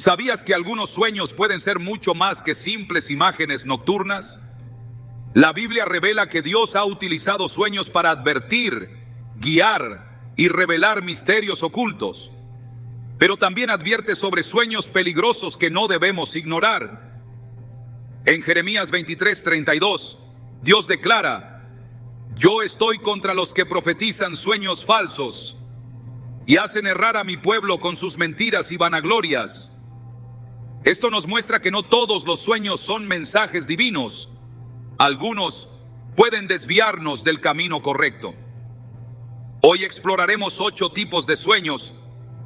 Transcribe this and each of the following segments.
¿Sabías que algunos sueños pueden ser mucho más que simples imágenes nocturnas? La Biblia revela que Dios ha utilizado sueños para advertir, guiar y revelar misterios ocultos. Pero también advierte sobre sueños peligrosos que no debemos ignorar. En Jeremías 23:32, Dios declara: yo estoy contra los que profetizan sueños falsos y hacen errar a mi pueblo con sus mentiras y vanaglorias. Esto nos muestra que no todos los sueños son mensajes divinos. Algunos pueden desviarnos del camino correcto. Hoy exploraremos 8 tipos de sueños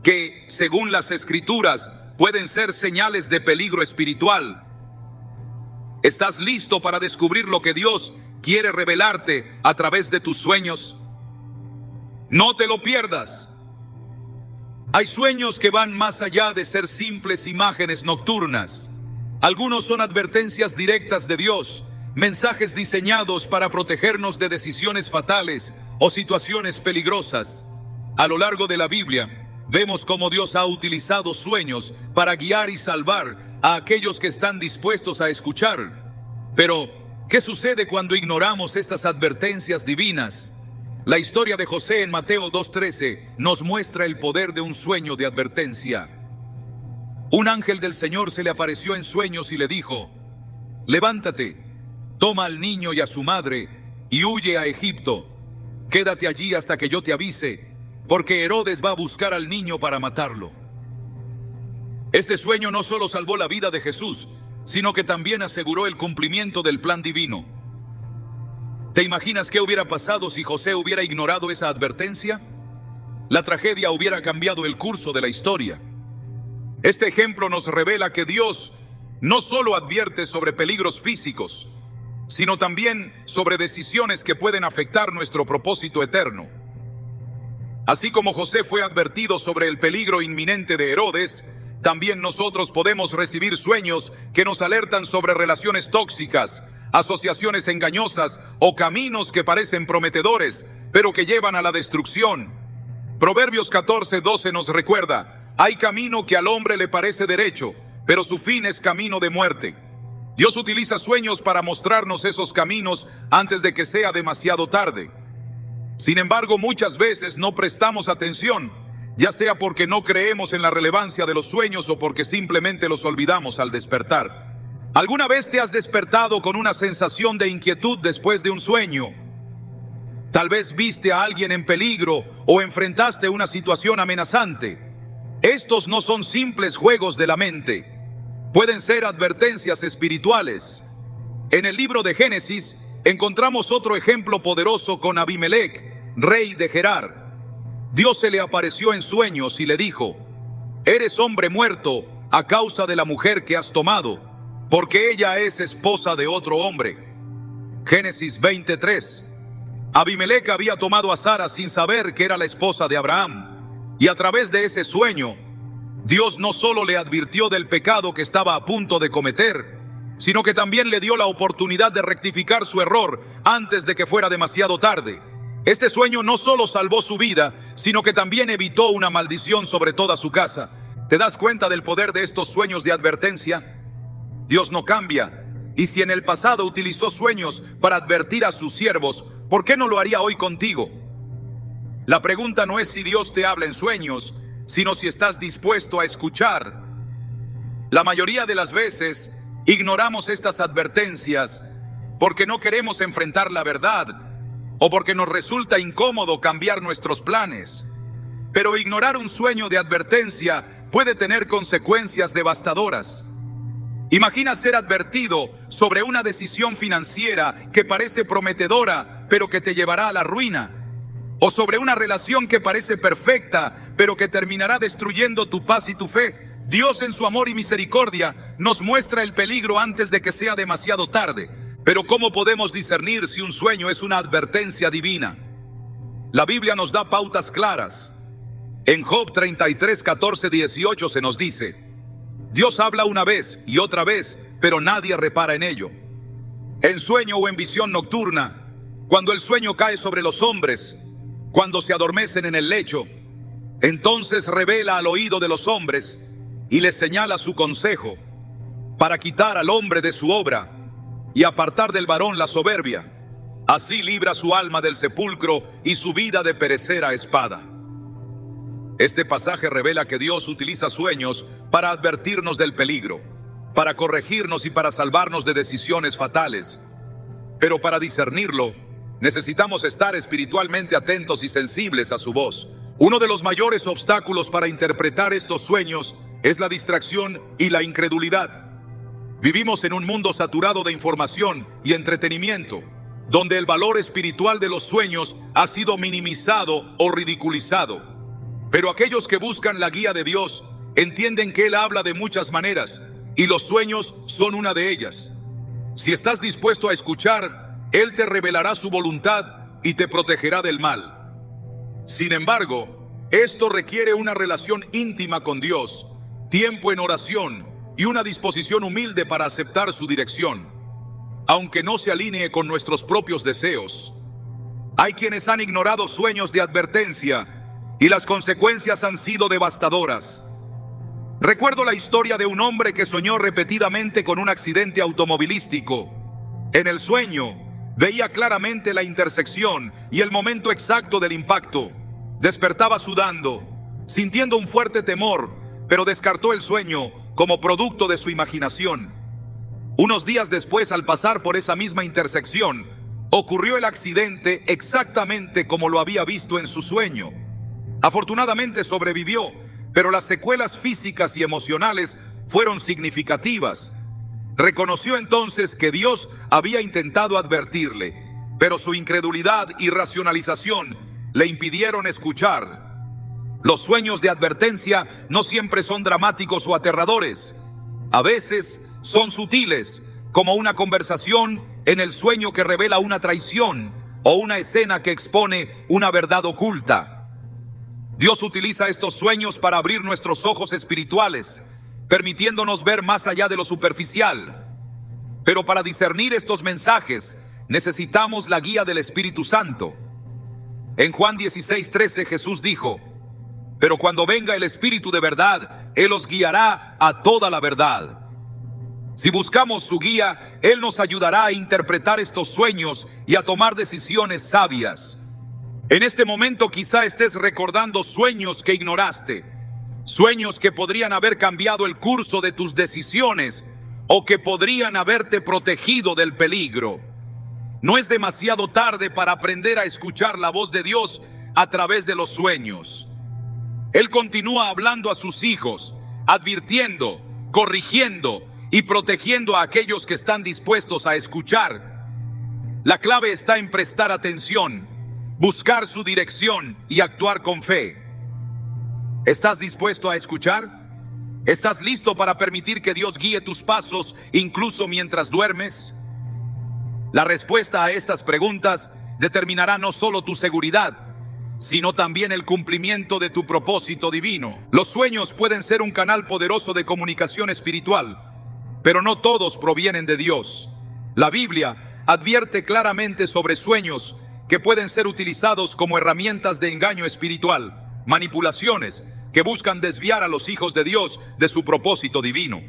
que, según las Escrituras, pueden ser señales de peligro espiritual. ¿Estás listo para descubrir lo que Dios quiere revelarte a través de tus sueños? No te lo pierdas. Hay sueños que van más allá de ser simples imágenes nocturnas. Algunos son advertencias directas de Dios, mensajes diseñados para protegernos de decisiones fatales o situaciones peligrosas. A lo largo de la Biblia, vemos cómo Dios ha utilizado sueños para guiar y salvar a aquellos que están dispuestos a escuchar. Pero, ¿qué sucede cuando ignoramos estas advertencias divinas? La historia de José en Mateo 2:13 nos muestra el poder de un sueño de advertencia. Un ángel del Señor se le apareció en sueños y le dijo: levántate, toma al niño y a su madre y huye a Egipto. Quédate allí hasta que yo te avise, porque Herodes va a buscar al niño para matarlo. Este sueño no solo salvó la vida de Jesús, sino que también aseguró el cumplimiento del plan divino. ¿Te imaginas qué hubiera pasado si José hubiera ignorado esa advertencia? La tragedia hubiera cambiado el curso de la historia. Este ejemplo nos revela que Dios no solo advierte sobre peligros físicos, sino también sobre decisiones que pueden afectar nuestro propósito eterno. Así como José fue advertido sobre el peligro inminente de Herodes, también nosotros podemos recibir sueños que nos alertan sobre relaciones tóxicas, asociaciones engañosas o caminos que parecen prometedores, pero que llevan a la destrucción. Proverbios 14:12 nos recuerda: hay camino que al hombre le parece derecho, pero su fin es camino de muerte. Dios utiliza sueños para mostrarnos esos caminos antes de que sea demasiado tarde. Sin embargo, muchas veces no prestamos atención, ya sea porque no creemos en la relevancia de los sueños o porque simplemente los olvidamos al despertar. ¿Alguna vez te has despertado con una sensación de inquietud después de un sueño? Tal vez viste a alguien en peligro o enfrentaste una situación amenazante. Estos no son simples juegos de la mente. Pueden ser advertencias espirituales. En el libro de Génesis encontramos otro ejemplo poderoso con Abimelec, rey de Gerar. Dios se le apareció en sueños y le dijo: eres hombre muerto a causa de la mujer que has tomado, porque ella es esposa de otro hombre. Génesis 20:3. Abimelec había tomado a Sara sin saber que era la esposa de Abraham, y a través de ese sueño, Dios no solo le advirtió del pecado que estaba a punto de cometer, sino que también le dio la oportunidad de rectificar su error antes de que fuera demasiado tarde. Este sueño no solo salvó su vida, sino que también evitó una maldición sobre toda su casa. ¿Te das cuenta del poder de estos sueños de advertencia? Dios no cambia, y si en el pasado utilizó sueños para advertir a sus siervos, ¿por qué no lo haría hoy contigo? La pregunta no es si Dios te habla en sueños, sino si estás dispuesto a escuchar. La mayoría de las veces ignoramos estas advertencias porque no queremos enfrentar la verdad o porque nos resulta incómodo cambiar nuestros planes. Pero ignorar un sueño de advertencia puede tener consecuencias devastadoras. Imagina ser advertido sobre una decisión financiera que parece prometedora, pero que te llevará a la ruina. O sobre una relación que parece perfecta, pero que terminará destruyendo tu paz y tu fe. Dios, en su amor y misericordia, nos muestra el peligro antes de que sea demasiado tarde. Pero ¿cómo podemos discernir si un sueño es una advertencia divina? La Biblia nos da pautas claras. En Job 33, 14, 18 se nos dice: Dios habla una vez y otra vez, pero nadie repara en ello. En sueño o en visión nocturna, cuando el sueño cae sobre los hombres, cuando se adormecen en el lecho, entonces revela al oído de los hombres y le señala su consejo, para quitar al hombre de su obra y apartar del varón la soberbia. Así libra su alma del sepulcro y su vida de perecer a espada. Este pasaje revela que Dios utiliza sueños para advertirnos del peligro, para corregirnos y para salvarnos de decisiones fatales. Pero para discernirlo, necesitamos estar espiritualmente atentos y sensibles a su voz. Uno de los mayores obstáculos para interpretar estos sueños es la distracción y la incredulidad. Vivimos en un mundo saturado de información y entretenimiento, donde el valor espiritual de los sueños ha sido minimizado o ridiculizado. Pero aquellos que buscan la guía de Dios entienden que Él habla de muchas maneras y los sueños son una de ellas. Si estás dispuesto a escuchar, Él te revelará su voluntad y te protegerá del mal. Sin embargo, esto requiere una relación íntima con Dios, tiempo en oración y una disposición humilde para aceptar su dirección, aunque no se alinee con nuestros propios deseos. Hay quienes han ignorado sueños de advertencia y las consecuencias han sido devastadoras. Recuerdo la historia de un hombre que soñó repetidamente con un accidente automovilístico. En el sueño, veía claramente la intersección y el momento exacto del impacto. Despertaba sudando, sintiendo un fuerte temor, pero descartó el sueño como producto de su imaginación. Unos días después, al pasar por esa misma intersección, ocurrió el accidente exactamente como lo había visto en su sueño. Afortunadamente sobrevivió, pero las secuelas físicas y emocionales fueron significativas. Reconoció entonces que Dios había intentado advertirle, pero su incredulidad y racionalización le impidieron escuchar. Los sueños de advertencia no siempre son dramáticos o aterradores. A veces son sutiles, como una conversación en el sueño que revela una traición o una escena que expone una verdad oculta. Dios utiliza estos sueños para abrir nuestros ojos espirituales, permitiéndonos ver más allá de lo superficial. Pero para discernir estos mensajes, necesitamos la guía del Espíritu Santo. En Juan 16:13 Jesús dijo: pero cuando venga el Espíritu de verdad, Él os guiará a toda la verdad. Si buscamos su guía, Él nos ayudará a interpretar estos sueños y a tomar decisiones sabias. En este momento quizá estés recordando sueños que ignoraste, sueños que podrían haber cambiado el curso de tus decisiones o que podrían haberte protegido del peligro. No es demasiado tarde para aprender a escuchar la voz de Dios a través de los sueños. Él continúa hablando a sus hijos, advirtiendo, corrigiendo y protegiendo a aquellos que están dispuestos a escuchar. La clave está en prestar atención, buscar su dirección y actuar con fe. ¿Estás dispuesto a escuchar? ¿Estás listo para permitir que Dios guíe tus pasos incluso mientras duermes? La respuesta a estas preguntas determinará no solo tu seguridad, sino también el cumplimiento de tu propósito divino. Los sueños pueden ser un canal poderoso de comunicación espiritual, pero no todos provienen de Dios. La Biblia advierte claramente sobre sueños que pueden ser utilizados como herramientas de engaño espiritual, manipulaciones que buscan desviar a los hijos de Dios de su propósito divino.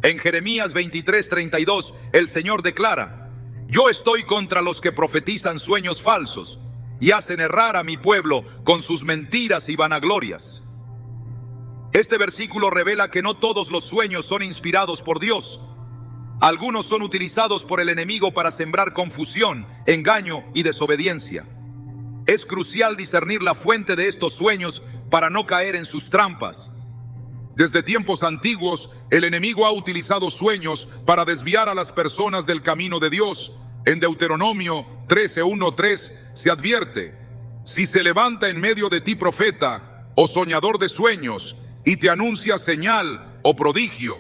En Jeremías 23:32, el Señor declara: yo estoy contra los que profetizan sueños falsos y hacen errar a mi pueblo con sus mentiras y vanaglorias. Este versículo revela que no todos los sueños son inspirados por Dios. Algunos son utilizados por el enemigo para sembrar confusión, engaño y desobediencia. Es crucial discernir la fuente de estos sueños para no caer en sus trampas. Desde tiempos antiguos, el enemigo ha utilizado sueños para desviar a las personas del camino de Dios. En Deuteronomio 13:1-3 se advierte: si se levanta en medio de ti profeta o soñador de sueños y te anuncia señal o prodigio,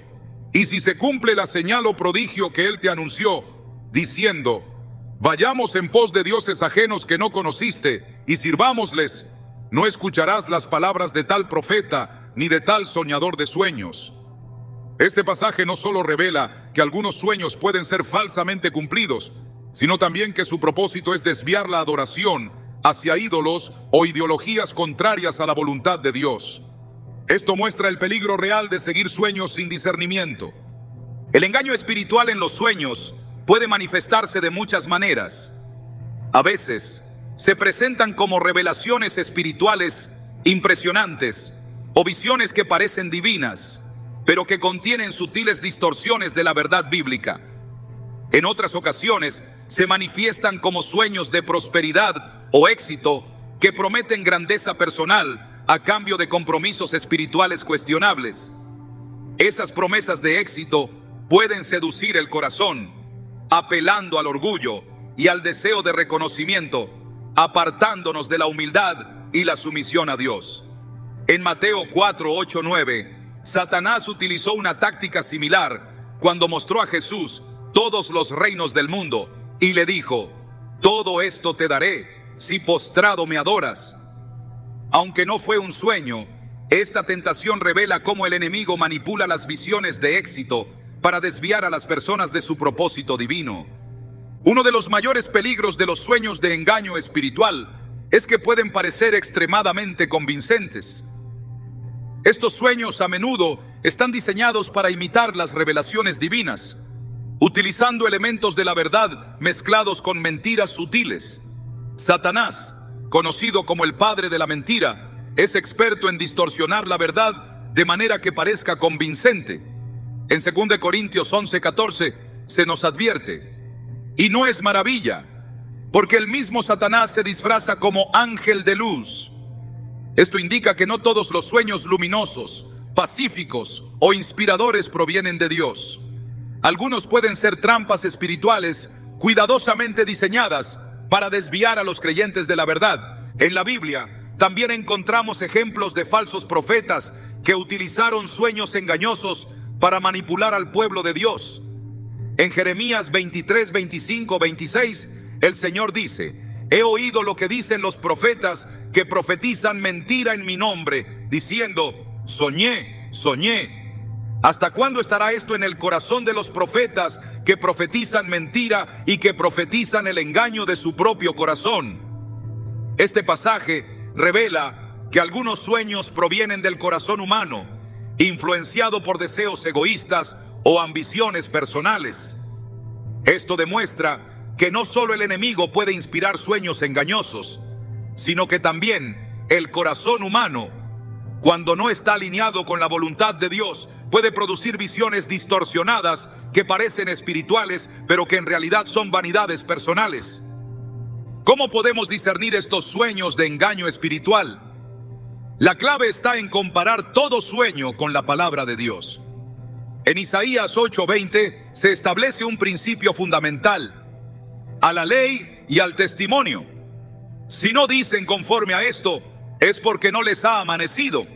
y si se cumple la señal o prodigio que él te anunció, diciendo: vayamos en pos de dioses ajenos que no conociste y sirvámosles, no escucharás las palabras de tal profeta ni de tal soñador de sueños. Este pasaje no solo revela que algunos sueños pueden ser falsamente cumplidos, sino también que su propósito es desviar la adoración hacia ídolos o ideologías contrarias a la voluntad de Dios. Esto muestra el peligro real de seguir sueños sin discernimiento. El engaño espiritual en los sueños puede manifestarse de muchas maneras. A veces, se presentan como revelaciones espirituales impresionantes o visiones que parecen divinas, pero que contienen sutiles distorsiones de la verdad bíblica. En otras ocasiones, se manifiestan como sueños de prosperidad o éxito que prometen grandeza personal a cambio de compromisos espirituales cuestionables. Esas promesas de éxito pueden seducir el corazón, apelando al orgullo y al deseo de reconocimiento, apartándonos de la humildad y la sumisión a Dios. En Mateo 4, 8, 9, Satanás utilizó una táctica similar cuando mostró a Jesús todos los reinos del mundo y le dijo: todo esto te daré si postrado me adoras. Aunque no fue un sueño, esta tentación revela cómo el enemigo manipula las visiones de éxito para desviar a las personas de su propósito divino. Uno de los mayores peligros de los sueños de engaño espiritual es que pueden parecer extremadamente convincentes. Estos sueños a menudo están diseñados para imitar las revelaciones divinas, utilizando elementos de la verdad mezclados con mentiras sutiles. Satanás, conocido como el padre de la mentira, es experto en distorsionar la verdad de manera que parezca convincente. En 2 Corintios 11:14 se nos advierte: y no es maravilla, porque el mismo Satanás se disfraza como ángel de luz. Esto indica que no todos los sueños luminosos, pacíficos o inspiradores provienen de Dios. Algunos pueden ser trampas espirituales cuidadosamente diseñadas para desviar a los creyentes de la verdad. En la Biblia también encontramos ejemplos de falsos profetas que utilizaron sueños engañosos para manipular al pueblo de Dios. En Jeremías 23, 25, 26, el Señor dice: he oído lo que dicen los profetas que profetizan mentira en mi nombre, diciendo: soñé, soñé. ¿Hasta cuándo estará esto en el corazón de los profetas que profetizan mentira y que profetizan el engaño de su propio corazón? Este pasaje revela que algunos sueños provienen del corazón humano, influenciado por deseos egoístas o ambiciones personales. Esto demuestra que no solo el enemigo puede inspirar sueños engañosos, sino que también el corazón humano, cuando no está alineado con la voluntad de Dios, puede producir visiones distorsionadas que parecen espirituales, pero que en realidad son vanidades personales. ¿Cómo podemos discernir estos sueños de engaño espiritual? La clave está en comparar todo sueño con la palabra de Dios. En Isaías 8:20 se establece un principio fundamental: a la ley y al testimonio. Si no dicen conforme a esto, es porque no les ha amanecido.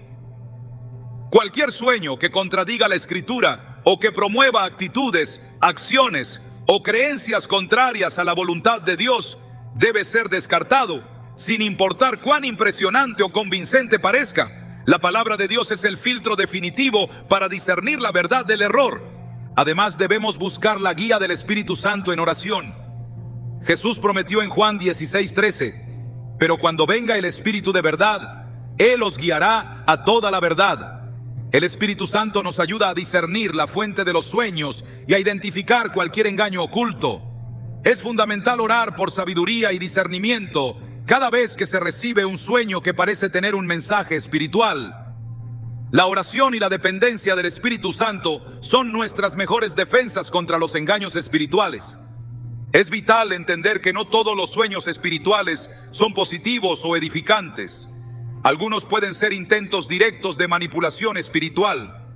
Cualquier sueño que contradiga la Escritura o que promueva actitudes, acciones o creencias contrarias a la voluntad de Dios debe ser descartado, sin importar cuán impresionante o convincente parezca. La palabra de Dios es el filtro definitivo para discernir la verdad del error. Además, debemos buscar la guía del Espíritu Santo en oración. Jesús prometió en Juan 16:13: pero cuando venga el Espíritu de verdad, Él os guiará a toda la verdad. El Espíritu Santo nos ayuda a discernir la fuente de los sueños y a identificar cualquier engaño oculto. Es fundamental orar por sabiduría y discernimiento cada vez que se recibe un sueño que parece tener un mensaje espiritual. La oración y la dependencia del Espíritu Santo son nuestras mejores defensas contra los engaños espirituales. Es vital entender que no todos los sueños espirituales son positivos o edificantes. Algunos pueden ser intentos directos de manipulación espiritual.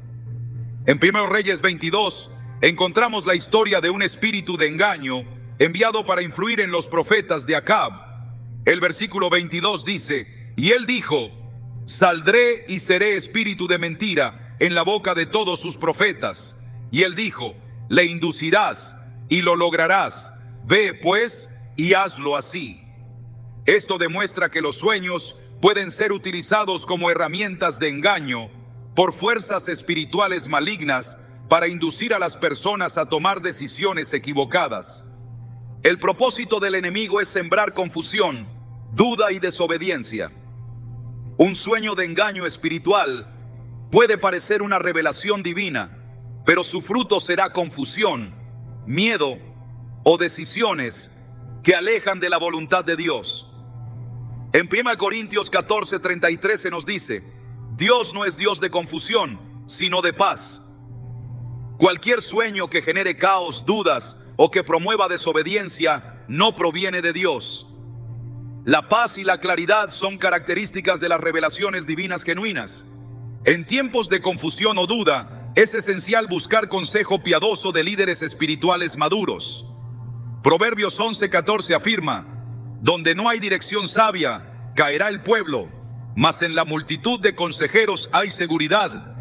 En 1 Reyes 22 encontramos la historia de un espíritu de engaño enviado para influir en los profetas de Acab. El versículo 22 dice: y él dijo: saldré y seré espíritu de mentira en la boca de todos sus profetas. Y él dijo: le inducirás y lo lograrás. Ve pues y hazlo así. Esto demuestra que los sueños pueden ser utilizados como herramientas de engaño por fuerzas espirituales malignas para inducir a las personas a tomar decisiones equivocadas. El propósito del enemigo es sembrar confusión, duda y desobediencia. Un sueño de engaño espiritual puede parecer una revelación divina, pero su fruto será confusión, miedo o decisiones que alejan de la voluntad de Dios. En 1 Corintios 14:33 se nos dice: Dios no es Dios de confusión, sino de paz. Cualquier sueño que genere caos, dudas o que promueva desobediencia no proviene de Dios. La paz y la claridad son características de las revelaciones divinas genuinas. En tiempos de confusión o duda, es esencial buscar consejo piadoso de líderes espirituales maduros. Proverbios 11:14 afirma: donde no hay dirección sabia, caerá el pueblo, mas en la multitud de consejeros hay seguridad.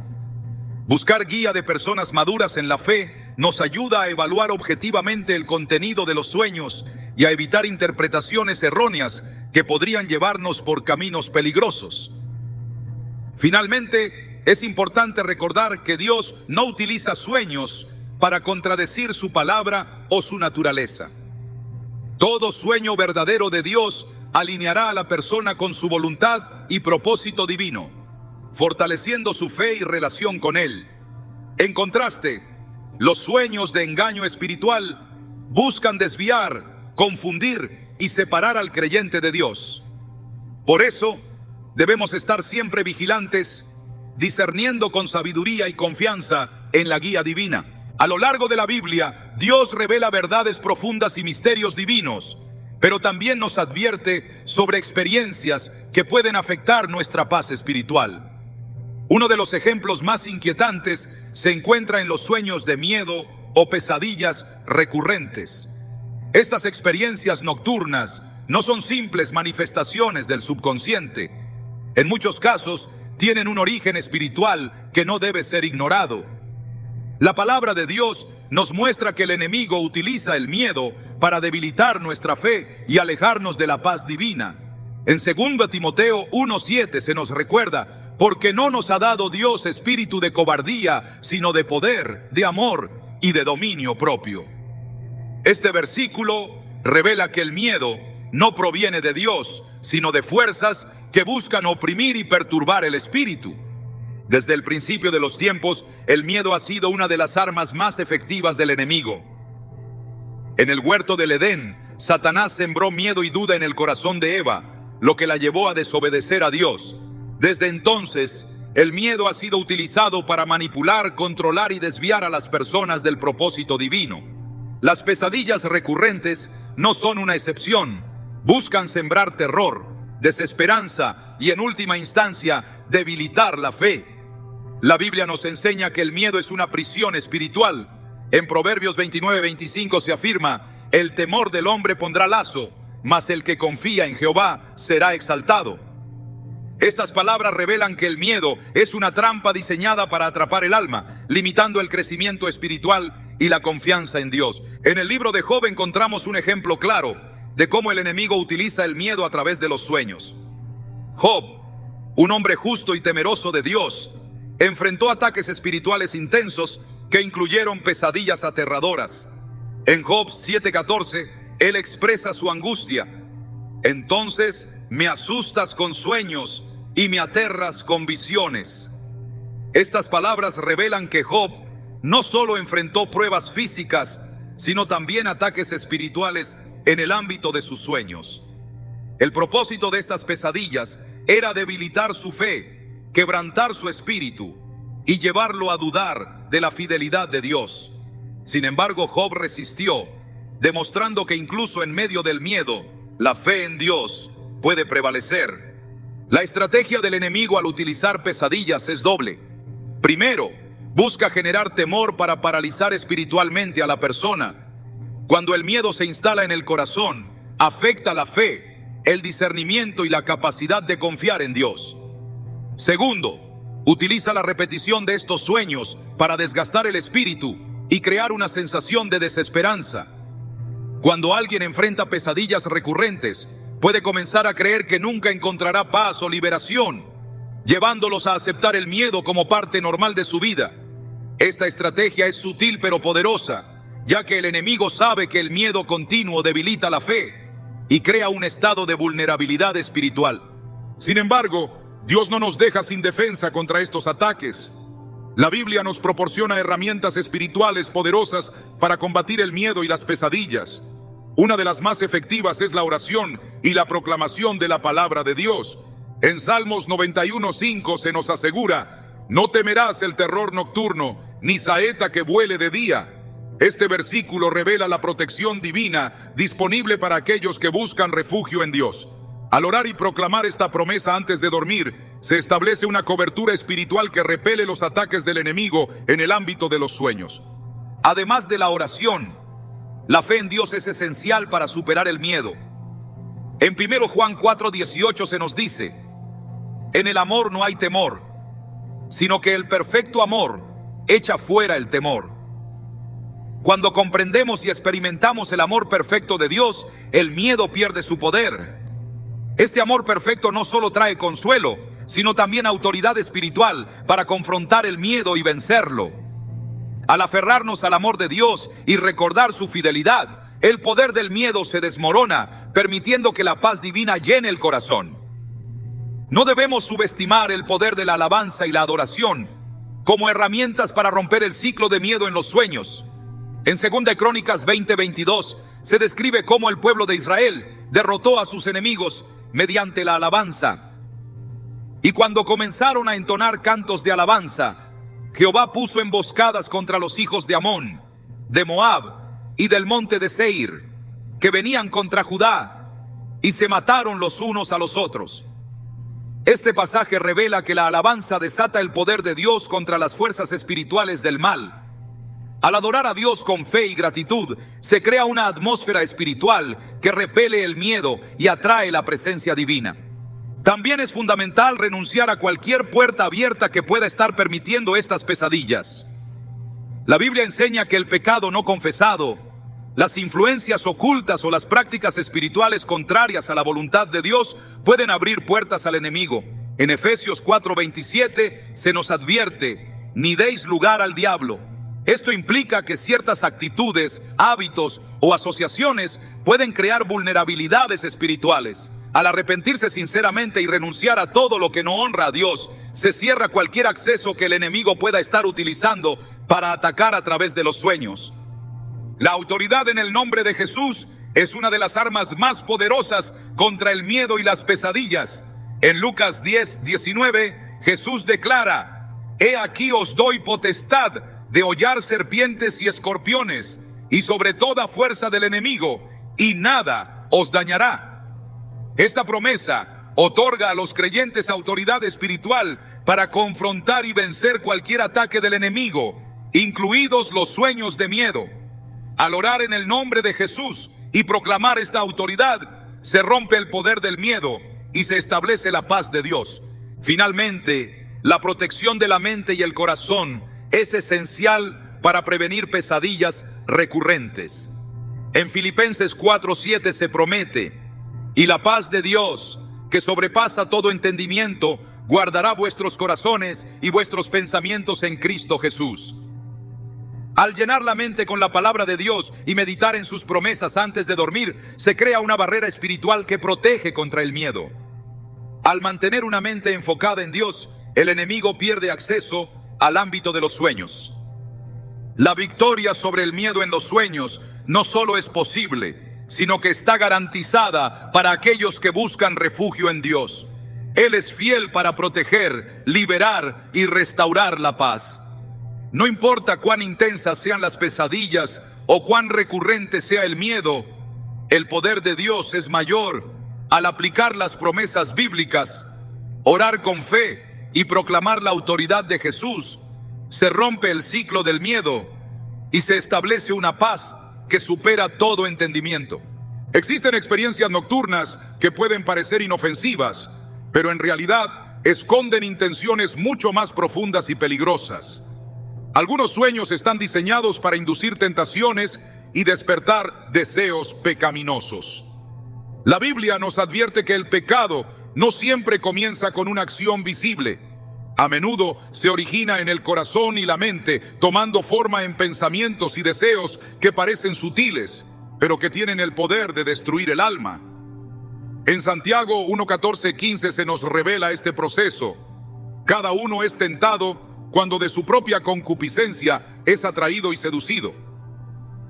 Buscar guía de personas maduras en la fe nos ayuda a evaluar objetivamente el contenido de los sueños y a evitar interpretaciones erróneas que podrían llevarnos por caminos peligrosos. Finalmente, es importante recordar que Dios no utiliza sueños para contradecir su palabra o su naturaleza. Todo sueño verdadero de Dios alineará a la persona con su voluntad y propósito divino, fortaleciendo su fe y relación con Él. En contraste, los sueños de engaño espiritual buscan desviar, confundir y separar al creyente de Dios. Por eso, debemos estar siempre vigilantes, discerniendo con sabiduría y confianza en la guía divina. A lo largo de la Biblia, Dios revela verdades profundas y misterios divinos, pero también nos advierte sobre experiencias que pueden afectar nuestra paz espiritual. Uno de los ejemplos más inquietantes se encuentra en los sueños de miedo o pesadillas recurrentes. Estas experiencias nocturnas no son simples manifestaciones del subconsciente. En muchos casos, tienen un origen espiritual que no debe ser ignorado. La palabra de Dios nos muestra que el enemigo utiliza el miedo para debilitar nuestra fe y alejarnos de la paz divina. En 2 Timoteo 1:7 se nos recuerda: porque no nos ha dado Dios espíritu de cobardía, sino de poder, de amor y de dominio propio. Este versículo revela que el miedo no proviene de Dios, sino de fuerzas que buscan oprimir y perturbar el espíritu. Desde el principio de los tiempos, el miedo ha sido una de las armas más efectivas del enemigo. En el huerto del Edén, Satanás sembró miedo y duda en el corazón de Eva, lo que la llevó a desobedecer a Dios. Desde entonces, el miedo ha sido utilizado para manipular, controlar y desviar a las personas del propósito divino. Las pesadillas recurrentes no son una excepción. Buscan sembrar terror, desesperanza y, en última instancia, debilitar la fe. La Biblia nos enseña que el miedo es una prisión espiritual. En Proverbios 29:25 se afirma: el temor del hombre pondrá lazo, mas el que confía en Jehová será exaltado. Estas palabras revelan que el miedo es una trampa diseñada para atrapar el alma, limitando el crecimiento espiritual y la confianza en Dios. En el libro de Job encontramos un ejemplo claro de cómo el enemigo utiliza el miedo a través de los sueños. Job, un hombre justo y temeroso de Dios, enfrentó ataques espirituales intensos que incluyeron pesadillas aterradoras. En Job 7:14, él expresa su angustia: entonces me asustas con sueños y me aterras con visiones. Estas palabras revelan que Job no solo enfrentó pruebas físicas, sino también ataques espirituales en el ámbito de sus sueños. El propósito de estas pesadillas era debilitar su fe, quebrantar su espíritu y llevarlo a dudar de la fidelidad de Dios. Sin embargo, Job resistió, demostrando que incluso en medio del miedo, la fe en Dios puede prevalecer. La estrategia del enemigo al utilizar pesadillas es doble. Primero, busca generar temor para paralizar espiritualmente a la persona. Cuando el miedo se instala en el corazón, afecta la fe, el discernimiento y la capacidad de confiar en Dios. Segundo, utiliza la repetición de estos sueños para desgastar el espíritu y crear una sensación de desesperanza. Cuando alguien enfrenta pesadillas recurrentes, puede comenzar a creer que nunca encontrará paz o liberación, llevándolos a aceptar el miedo como parte normal de su vida. Esta estrategia es sutil pero poderosa, ya que el enemigo sabe que el miedo continuo debilita la fe y crea un estado de vulnerabilidad espiritual. Sin embargo, Dios no nos deja sin defensa contra estos ataques. La Biblia nos proporciona herramientas espirituales poderosas para combatir el miedo y las pesadillas. Una de las más efectivas es la oración y la proclamación de la palabra de Dios. En Salmos 91:5 se nos asegura: no temerás el terror nocturno, ni saeta que vuele de día. Este versículo revela la protección divina disponible para aquellos que buscan refugio en Dios. Al orar y proclamar esta promesa antes de dormir, se establece una cobertura espiritual que repele los ataques del enemigo en el ámbito de los sueños. Además de la oración, la fe en Dios es esencial para superar el miedo. En 1 Juan 4:18 se nos dice: en el amor no hay temor, sino que el perfecto amor echa fuera el temor. Cuando comprendemos y experimentamos el amor perfecto de Dios, el miedo pierde su poder. Este amor perfecto no solo trae consuelo, sino también autoridad espiritual para confrontar el miedo y vencerlo. Al aferrarnos al amor de Dios y recordar su fidelidad, el poder del miedo se desmorona, permitiendo que la paz divina llene el corazón. No debemos subestimar el poder de la alabanza y la adoración como herramientas para romper el ciclo de miedo en los sueños. En 2 Crónicas 20:22 se describe cómo el pueblo de Israel derrotó a sus enemigos mediante la alabanza. Y cuando comenzaron a entonar cantos de alabanza, Jehová puso emboscadas contra los hijos de Amón, de Moab y del monte de Seir, que venían contra Judá, y se mataron los unos a los otros. Este pasaje revela que la alabanza desata el poder de Dios contra las fuerzas espirituales del mal. Al adorar a Dios con fe y gratitud, se crea una atmósfera espiritual que repele el miedo y atrae la presencia divina. También es fundamental renunciar a cualquier puerta abierta que pueda estar permitiendo estas pesadillas. La Biblia enseña que el pecado no confesado, las influencias ocultas o las prácticas espirituales contrarias a la voluntad de Dios pueden abrir puertas al enemigo. En Efesios 4:27 se nos advierte: ni deis lugar al diablo. Esto implica que ciertas actitudes, hábitos o asociaciones pueden crear vulnerabilidades espirituales. Al arrepentirse sinceramente y renunciar a todo lo que no honra a Dios, se cierra cualquier acceso que el enemigo pueda estar utilizando para atacar a través de los sueños. La autoridad en el nombre de Jesús es una de las armas más poderosas contra el miedo y las pesadillas. En Lucas 10:19, Jesús declara: he aquí os doy potestad de hollar serpientes y escorpiones, y sobre toda fuerza del enemigo, y nada os dañará. Esta promesa otorga a los creyentes autoridad espiritual para confrontar y vencer cualquier ataque del enemigo, incluidos los sueños de miedo. Al orar en el nombre de Jesús y proclamar esta autoridad, se rompe el poder del miedo y se establece la paz de Dios. Finalmente, la protección de la mente y el corazón es esencial para prevenir pesadillas recurrentes. En Filipenses 4:7 se promete: y la paz de Dios, que sobrepasa todo entendimiento, guardará vuestros corazones y vuestros pensamientos en Cristo Jesús. Al llenar la mente con la palabra de Dios y meditar en sus promesas antes de dormir, se crea una barrera espiritual que protege contra el miedo. Al mantener una mente enfocada en Dios, el enemigo pierde acceso al ámbito de los sueños. La victoria sobre el miedo en los sueños no solo es posible, sino que está garantizada para aquellos que buscan refugio en Dios. Él es fiel para proteger, liberar y restaurar la paz. No importa cuán intensas sean las pesadillas o cuán recurrente sea el miedo, el poder de Dios es mayor. Al aplicar las promesas bíblicas, orar con fe y proclamar la autoridad de Jesús, se rompe el ciclo del miedo y se establece una paz que supera todo entendimiento. Existen experiencias nocturnas que pueden parecer inofensivas, pero en realidad esconden intenciones mucho más profundas y peligrosas. Algunos sueños están diseñados para inducir tentaciones y despertar deseos pecaminosos. La Biblia nos advierte que el pecado no siempre comienza con una acción visible. A menudo se origina en el corazón y la mente, tomando forma en pensamientos y deseos que parecen sutiles, pero que tienen el poder de destruir el alma. En Santiago 1:14-15 se nos revela este proceso. Cada uno es tentado cuando de su propia concupiscencia es atraído y seducido.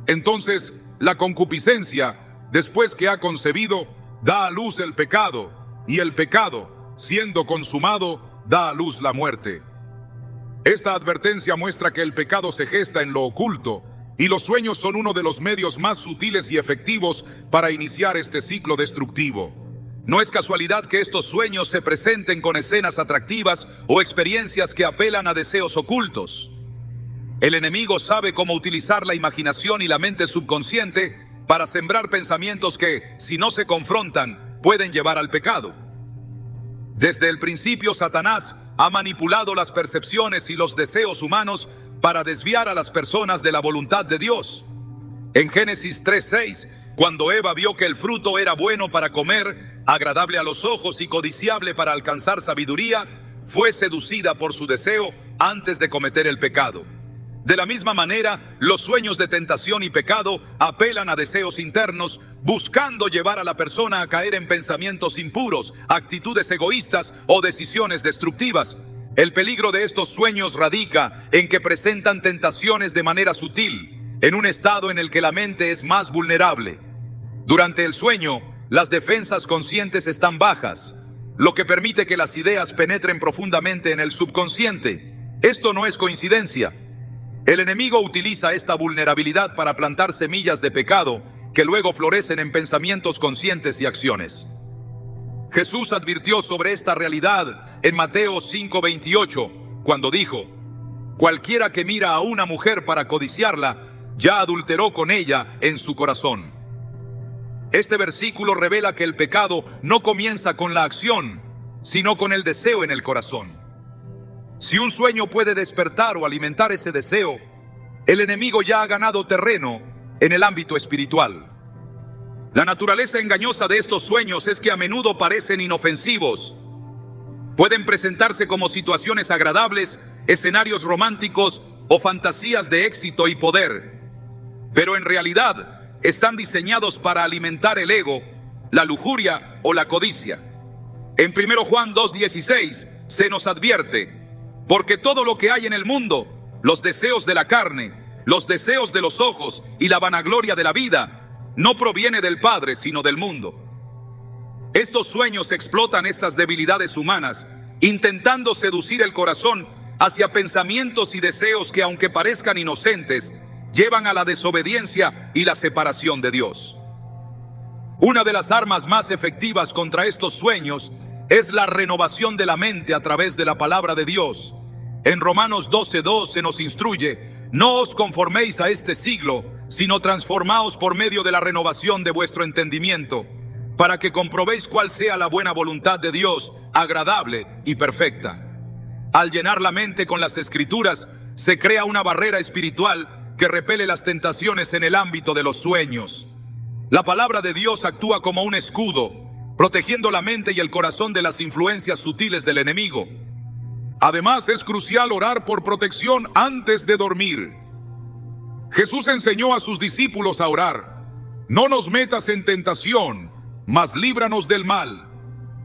Entonces, la concupiscencia, después que ha concebido, da a luz el pecado, y el pecado, siendo consumado, da a luz la muerte. Esta advertencia muestra que el pecado se gesta en lo oculto, y los sueños son uno de los medios más sutiles y efectivos para iniciar este ciclo destructivo. No es casualidad que estos sueños se presenten con escenas atractivas o experiencias que apelan a deseos ocultos. El enemigo sabe cómo utilizar la imaginación y la mente subconsciente para sembrar pensamientos que, si no se confrontan, pueden llevar al pecado. Desde el principio, Satanás ha manipulado las percepciones y los deseos humanos para desviar a las personas de la voluntad de Dios. En Génesis 3:6, cuando Eva vio que el fruto era bueno para comer, agradable a los ojos y codiciable para alcanzar sabiduría, fue seducida por su deseo antes de cometer el pecado. De la misma manera, los sueños de tentación y pecado apelan a deseos internos, buscando llevar a la persona a caer en pensamientos impuros, actitudes egoístas o decisiones destructivas. El peligro de estos sueños radica en que presentan tentaciones de manera sutil, en un estado en el que la mente es más vulnerable. Durante el sueño, las defensas conscientes están bajas, lo que permite que las ideas penetren profundamente en el subconsciente. Esto no es coincidencia. El enemigo utiliza esta vulnerabilidad para plantar semillas de pecado que luego florecen en pensamientos conscientes y acciones. Jesús advirtió sobre esta realidad en Mateo 5:28, cuando dijo: cualquiera que mira a una mujer para codiciarla, ya adulteró con ella en su corazón. Este versículo revela que el pecado no comienza con la acción, sino con el deseo en el corazón. Si un sueño puede despertar o alimentar ese deseo, el enemigo ya ha ganado terreno en el ámbito espiritual. La naturaleza engañosa de estos sueños es que a menudo parecen inofensivos. Pueden presentarse como situaciones agradables, escenarios románticos o fantasías de éxito y poder. Pero en realidad están diseñados para alimentar el ego, la lujuria o la codicia. En 1 Juan 2:16 se nos advierte: porque todo lo que hay en el mundo, los deseos de la carne, los deseos de los ojos y la vanagloria de la vida, no proviene del Padre, sino del mundo. Estos sueños explotan estas debilidades humanas, intentando seducir el corazón hacia pensamientos y deseos que, aunque parezcan inocentes, llevan a la desobediencia y la separación de Dios. Una de las armas más efectivas contra estos sueños es la renovación de la mente a través de la palabra de Dios. En Romanos 12:2 se nos instruye: no os conforméis a este siglo, sino transformaos por medio de la renovación de vuestro entendimiento, para que comprobéis cuál sea la buena voluntad de Dios, agradable y perfecta. Al llenar la mente con las Escrituras, se crea una barrera espiritual que repele las tentaciones en el ámbito de los sueños. La palabra de Dios actúa como un escudo, protegiendo la mente y el corazón de las influencias sutiles del enemigo. Además, es crucial orar por protección antes de dormir. Jesús enseñó a sus discípulos a orar: no nos metas en tentación, mas líbranos del mal.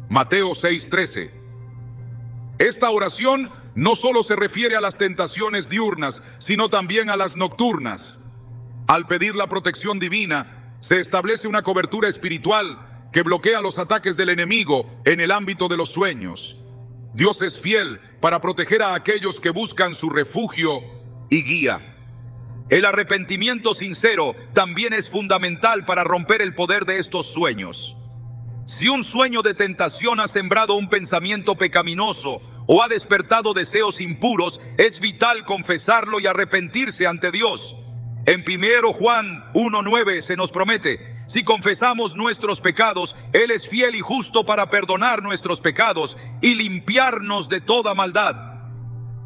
Mateo 6:13. Esta oración no solo se refiere a las tentaciones diurnas, sino también a las nocturnas. Al pedir la protección divina, se establece una cobertura espiritual que bloquea los ataques del enemigo en el ámbito de los sueños. Dios es fiel para proteger a aquellos que buscan su refugio y guía. El arrepentimiento sincero también es fundamental para romper el poder de estos sueños. Si un sueño de tentación ha sembrado un pensamiento pecaminoso o ha despertado deseos impuros, es vital confesarlo y arrepentirse ante Dios. En 1 Juan 1:9 se nos promete: si confesamos nuestros pecados, Él es fiel y justo para perdonar nuestros pecados y limpiarnos de toda maldad.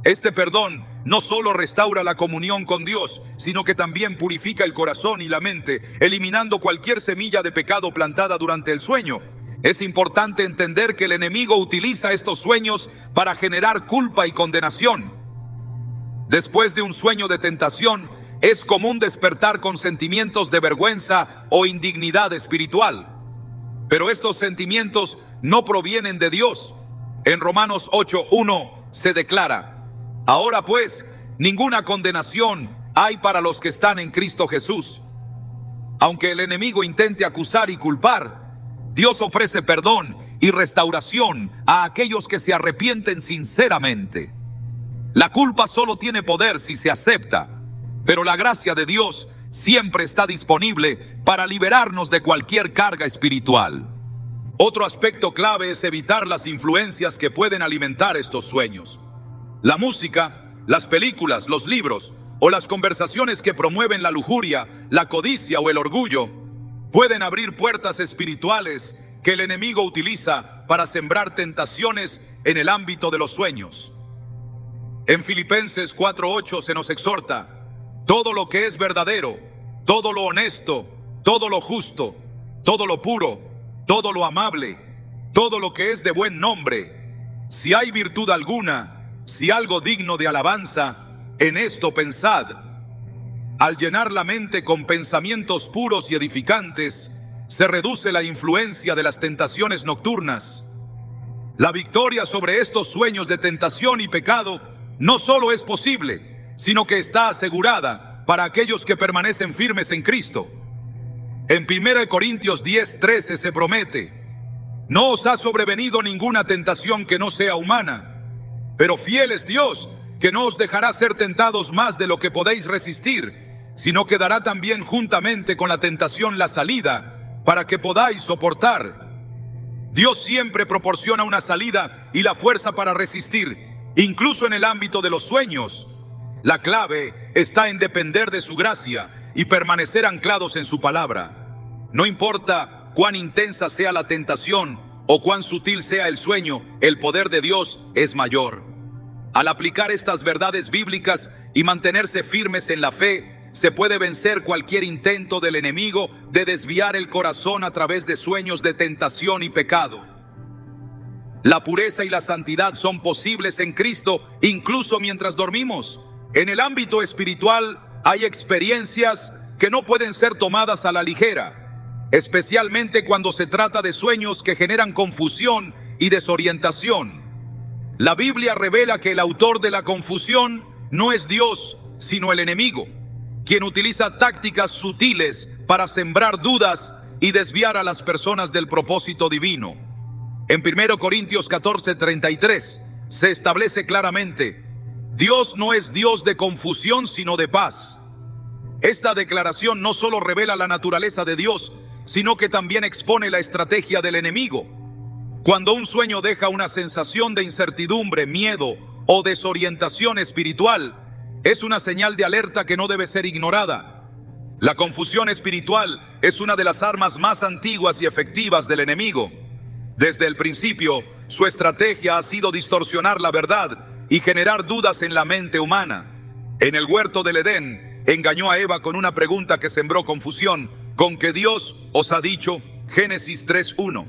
Este perdón no solo restaura la comunión con Dios, sino que también purifica el corazón y la mente, eliminando cualquier semilla de pecado plantada durante el sueño. Es importante entender que el enemigo utiliza estos sueños para generar culpa y condenación. Después de un sueño de tentación, es común despertar con sentimientos de vergüenza o indignidad espiritual. Pero estos sentimientos no provienen de Dios. En Romanos 8:1 se declara: ahora pues, ninguna condenación hay para los que están en Cristo Jesús. Aunque el enemigo intente acusar y culpar, Dios ofrece perdón y restauración a aquellos que se arrepienten sinceramente. La culpa solo tiene poder si se acepta, pero la gracia de Dios siempre está disponible para liberarnos de cualquier carga espiritual. Otro aspecto clave es evitar las influencias que pueden alimentar estos sueños. La música, las películas, los libros o las conversaciones que promueven la lujuria, la codicia o el orgullo pueden abrir puertas espirituales que el enemigo utiliza para sembrar tentaciones en el ámbito de los sueños. En Filipenses 4:8 se nos exhorta: todo lo que es verdadero, todo lo honesto, todo lo justo, todo lo puro, todo lo amable, todo lo que es de buen nombre, si hay virtud alguna, si algo digno de alabanza, en esto pensad. Al llenar la mente con pensamientos puros y edificantes, se reduce la influencia de las tentaciones nocturnas. La victoria sobre estos sueños de tentación y pecado no solo es posible, sino que está asegurada para aquellos que permanecen firmes en Cristo. En 1 Corintios 10:13 se promete: no os ha sobrevenido ninguna tentación que no sea humana, pero fiel es Dios, que no os dejará ser tentados más de lo que podéis resistir, sino que dará también juntamente con la tentación la salida, para que podáis soportar. Dios siempre proporciona una salida y la fuerza para resistir, incluso en el ámbito de los sueños. La clave está en depender de su gracia y permanecer anclados en su palabra. No importa cuán intensa sea la tentación o cuán sutil sea el sueño, el poder de Dios es mayor. Al aplicar estas verdades bíblicas y mantenerse firmes en la fe, se puede vencer cualquier intento del enemigo de desviar el corazón a través de sueños de tentación y pecado. La pureza y la santidad son posibles en Cristo incluso mientras dormimos. En el ámbito espiritual hay experiencias que no pueden ser tomadas a la ligera, especialmente cuando se trata de sueños que generan confusión y desorientación. La Biblia revela que el autor de la confusión no es Dios, sino el enemigo, quien utiliza tácticas sutiles para sembrar dudas y desviar a las personas del propósito divino. En 1 Corintios 14:33 se establece claramente: Dios no es Dios de confusión, sino de paz. Esta declaración no solo revela la naturaleza de Dios, sino que también expone la estrategia del enemigo. Cuando un sueño deja una sensación de incertidumbre, miedo o desorientación espiritual, es una señal de alerta que no debe ser ignorada. La confusión espiritual es una de las armas más antiguas y efectivas del enemigo. Desde el principio, su estrategia ha sido distorsionar la verdad y generar dudas en la mente humana. En el huerto del Edén, engañó a Eva con una pregunta que sembró confusión: ¿con qué Dios os ha dicho? Génesis 3:1.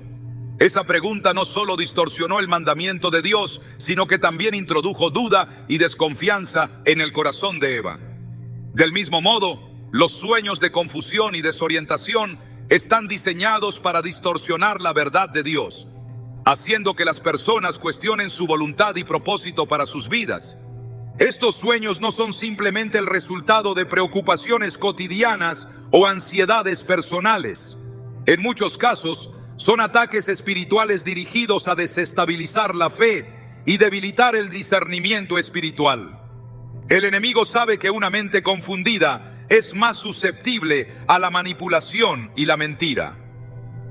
Esa pregunta no solo distorsionó el mandamiento de Dios, sino que también introdujo duda y desconfianza en el corazón de Eva. Del mismo modo, los sueños de confusión y desorientación están diseñados para distorsionar la verdad de Dios, haciendo que las personas cuestionen su voluntad y propósito para sus vidas. Estos sueños no son simplemente el resultado de preocupaciones cotidianas o ansiedades personales. En muchos casos, son ataques espirituales dirigidos a desestabilizar la fe y debilitar el discernimiento espiritual. El enemigo sabe que una mente confundida es más susceptible a la manipulación y la mentira.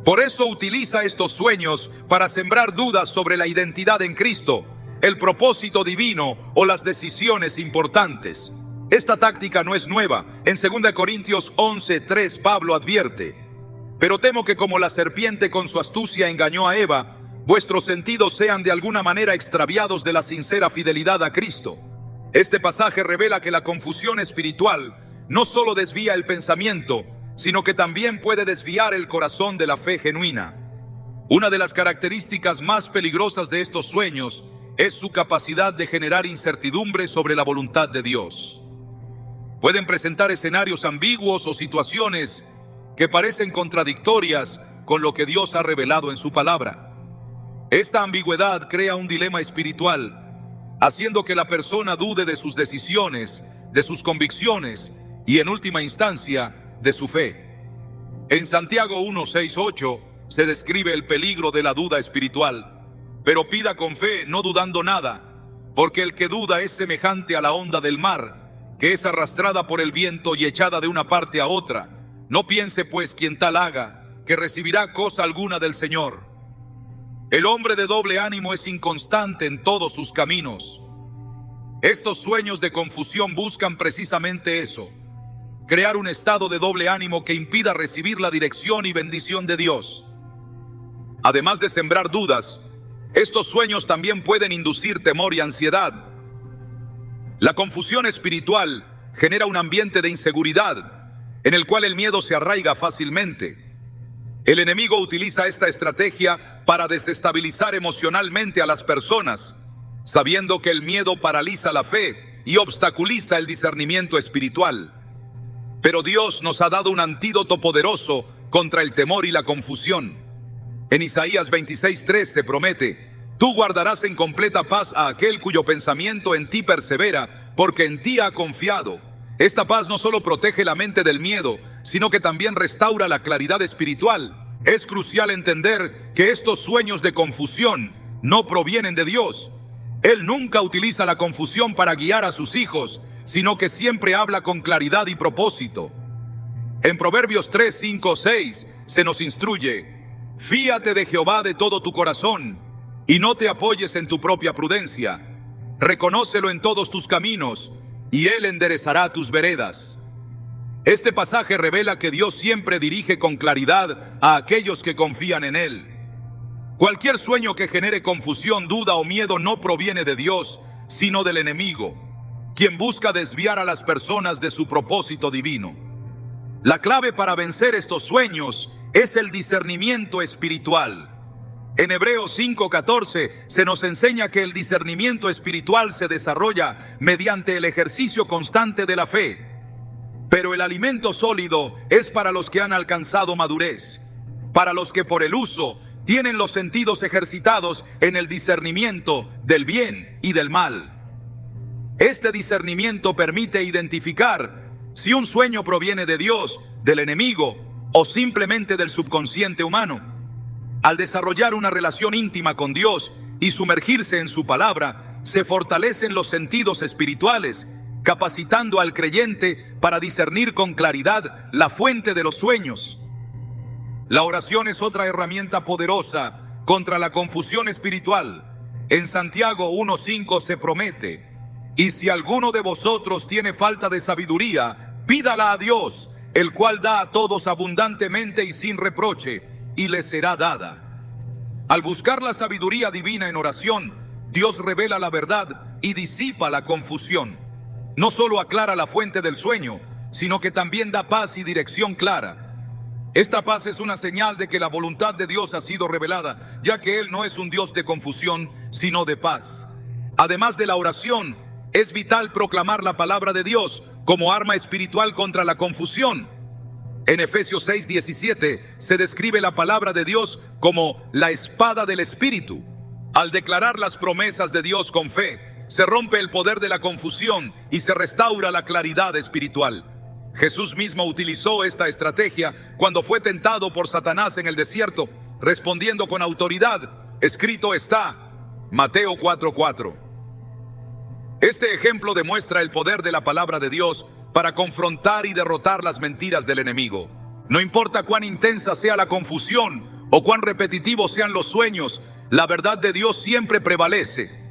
Por eso utiliza estos sueños para sembrar dudas sobre la identidad en Cristo, el propósito divino o las decisiones importantes. Esta táctica no es nueva. En 2 Corintios 11:3 Pablo advierte: pero temo que como la serpiente con su astucia engañó a Eva, vuestros sentidos sean de alguna manera extraviados de la sincera fidelidad a Cristo. Este pasaje revela que la confusión espiritual no solo desvía el pensamiento, sino que también puede desviar el corazón de la fe genuina. Una de las características más peligrosas de estos sueños es su capacidad de generar incertidumbre sobre la voluntad de Dios. Pueden presentar escenarios ambiguos o situaciones que parecen contradictorias con lo que Dios ha revelado en su palabra. Esta ambigüedad crea un dilema espiritual, haciendo que la persona dude de sus decisiones, de sus convicciones y, en última instancia, de su fe. En Santiago 1:6-8 se describe el peligro de la duda espiritual. Pero pida con fe, no dudando nada, porque el que duda es semejante a la onda del mar, que es arrastrada por el viento y echada de una parte a otra. No piense pues quien tal haga, que recibirá cosa alguna del Señor. El hombre de doble ánimo es inconstante en todos sus caminos. Estos sueños de confusión buscan precisamente eso: crear un estado de doble ánimo que impida recibir la dirección y bendición de Dios. Además de sembrar dudas, estos sueños también pueden inducir temor y ansiedad. La confusión espiritual genera un ambiente de inseguridad, en el cual el miedo se arraiga fácilmente. El enemigo utiliza esta estrategia para desestabilizar emocionalmente a las personas, sabiendo que el miedo paraliza la fe y obstaculiza el discernimiento espiritual. Pero Dios nos ha dado un antídoto poderoso contra el temor y la confusión. En Isaías 26:3 se promete: tú guardarás en completa paz a aquel cuyo pensamiento en ti persevera, porque en ti ha confiado. Esta paz no solo protege la mente del miedo, sino que también restaura la claridad espiritual. Es crucial entender que estos sueños de confusión no provienen de Dios. Él nunca utiliza la confusión para guiar a sus hijos, sino que siempre habla con claridad y propósito. En Proverbios 3:5-6 se nos instruye: fíate de Jehová de todo tu corazón, y no te apoyes en tu propia prudencia. Reconócelo en todos tus caminos, y Él enderezará tus veredas. Este pasaje revela que Dios siempre dirige con claridad a aquellos que confían en Él. Cualquier sueño que genere confusión, duda o miedo no proviene de Dios, sino del enemigo, quien busca desviar a las personas de su propósito divino. La clave para vencer estos sueños es el discernimiento espiritual. En Hebreos 5:14 se nos enseña que el discernimiento espiritual se desarrolla mediante el ejercicio constante de la fe. Pero el alimento sólido es para los que han alcanzado madurez, para los que por el uso tienen los sentidos ejercitados en el discernimiento del bien y del mal. Este discernimiento permite identificar si un sueño proviene de Dios, del enemigo o simplemente del subconsciente humano. Al desarrollar una relación íntima con Dios y sumergirse en su palabra, se fortalecen los sentidos espirituales, capacitando al creyente para discernir con claridad la fuente de los sueños. La oración es otra herramienta poderosa contra la confusión espiritual. En Santiago 1:5 se promete: y si alguno de vosotros tiene falta de sabiduría, pídala a Dios, el cual da a todos abundantemente y sin reproche, y le será dada. Al buscar la sabiduría divina en oración, Dios revela la verdad y disipa la confusión. No solo aclara la fuente del sueño, sino que también da paz y dirección clara. Esta paz es una señal de que la voluntad de Dios ha sido revelada, ya que Él no es un Dios de confusión, sino de paz. Además de la oración, es vital proclamar la palabra de Dios como arma espiritual contra la confusión. En Efesios 6:17 se describe la palabra de Dios como la espada del Espíritu. Al declarar las promesas de Dios con fe, se rompe el poder de la confusión y se restaura la claridad espiritual. Jesús mismo utilizó esta estrategia cuando fue tentado por Satanás en el desierto, respondiendo con autoridad: escrito está. Mateo 4:4. Este ejemplo demuestra el poder de la palabra de Dios para confrontar y derrotar las mentiras del enemigo. No importa cuán intensa sea la confusión o cuán repetitivos sean los sueños, la verdad de Dios siempre prevalece.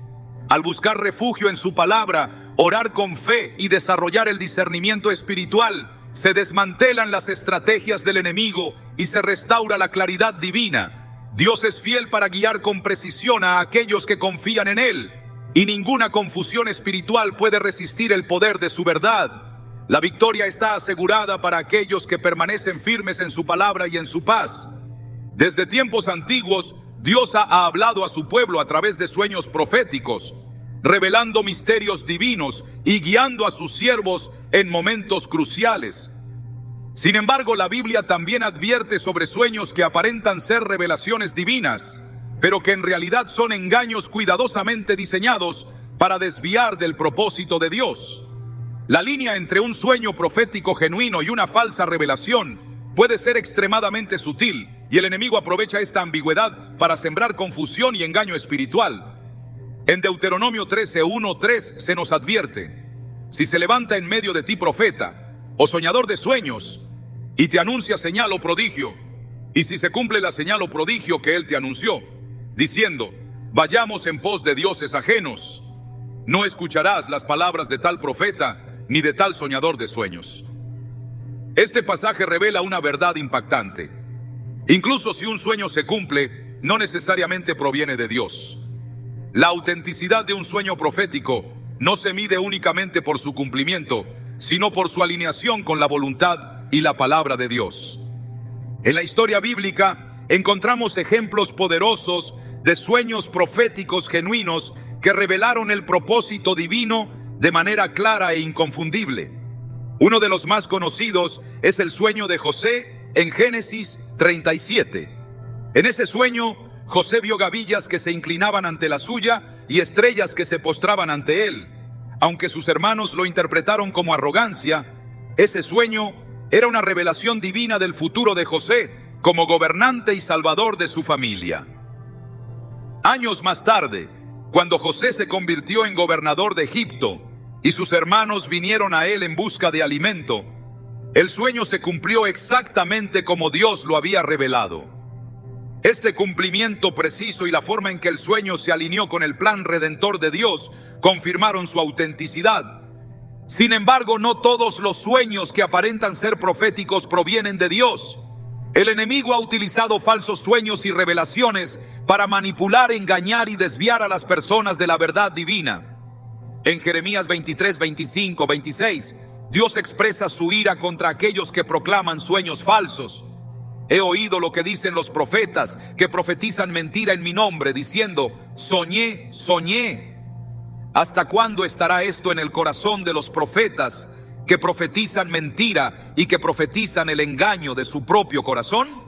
Al buscar refugio en su palabra, orar con fe y desarrollar el discernimiento espiritual, se desmantelan las estrategias del enemigo y se restaura la claridad divina. Dios es fiel para guiar con precisión a aquellos que confían en Él, y ninguna confusión espiritual puede resistir el poder de su verdad. La victoria está asegurada para aquellos que permanecen firmes en su palabra y en su paz. Desde tiempos antiguos, Dios ha hablado a su pueblo a través de sueños proféticos, revelando misterios divinos y guiando a sus siervos en momentos cruciales. Sin embargo, la Biblia también advierte sobre sueños que aparentan ser revelaciones divinas, pero que en realidad son engaños cuidadosamente diseñados para desviar del propósito de Dios. La línea entre un sueño profético genuino y una falsa revelación puede ser extremadamente sutil, y el enemigo aprovecha esta ambigüedad para sembrar confusión y engaño espiritual. En Deuteronomio 13:1-3 se nos advierte: si se levanta en medio de ti profeta o soñador de sueños y te anuncia señal o prodigio, y si se cumple la señal o prodigio que él te anunció, diciendo, vayamos en pos de dioses ajenos, no escucharás las palabras de tal profeta ni de tal soñador de sueños. Este pasaje revela una verdad impactante. Incluso si un sueño se cumple, no necesariamente proviene de Dios. La autenticidad de un sueño profético no se mide únicamente por su cumplimiento, sino por su alineación con la voluntad y la palabra de Dios. En la historia bíblica encontramos ejemplos poderosos de sueños proféticos genuinos que revelaron el propósito divino de manera clara e inconfundible. Uno de los más conocidos es el sueño de José en Génesis 37. En ese sueño, José vio gavillas que se inclinaban ante la suya y estrellas que se postraban ante él. Aunque sus hermanos lo interpretaron como arrogancia, ese sueño era una revelación divina del futuro de José como gobernante y salvador de su familia. Años más tarde, cuando José se convirtió en gobernador de Egipto y sus hermanos vinieron a él en busca de alimento, el sueño se cumplió exactamente como Dios lo había revelado. Este cumplimiento preciso y la forma en que el sueño se alineó con el plan redentor de Dios confirmaron su autenticidad. Sin embargo, no todos los sueños que aparentan ser proféticos provienen de Dios. El enemigo ha utilizado falsos sueños y revelaciones para manipular, engañar y desviar a las personas de la verdad divina. En Jeremías 23, 25, 26, Dios expresa su ira contra aquellos que proclaman sueños falsos. He oído lo que dicen los profetas, que profetizan mentira en mi nombre, diciendo, soñé, soñé. ¿Hasta cuándo estará esto en el corazón de los profetas que profetizan mentira y que profetizan el engaño de su propio corazón?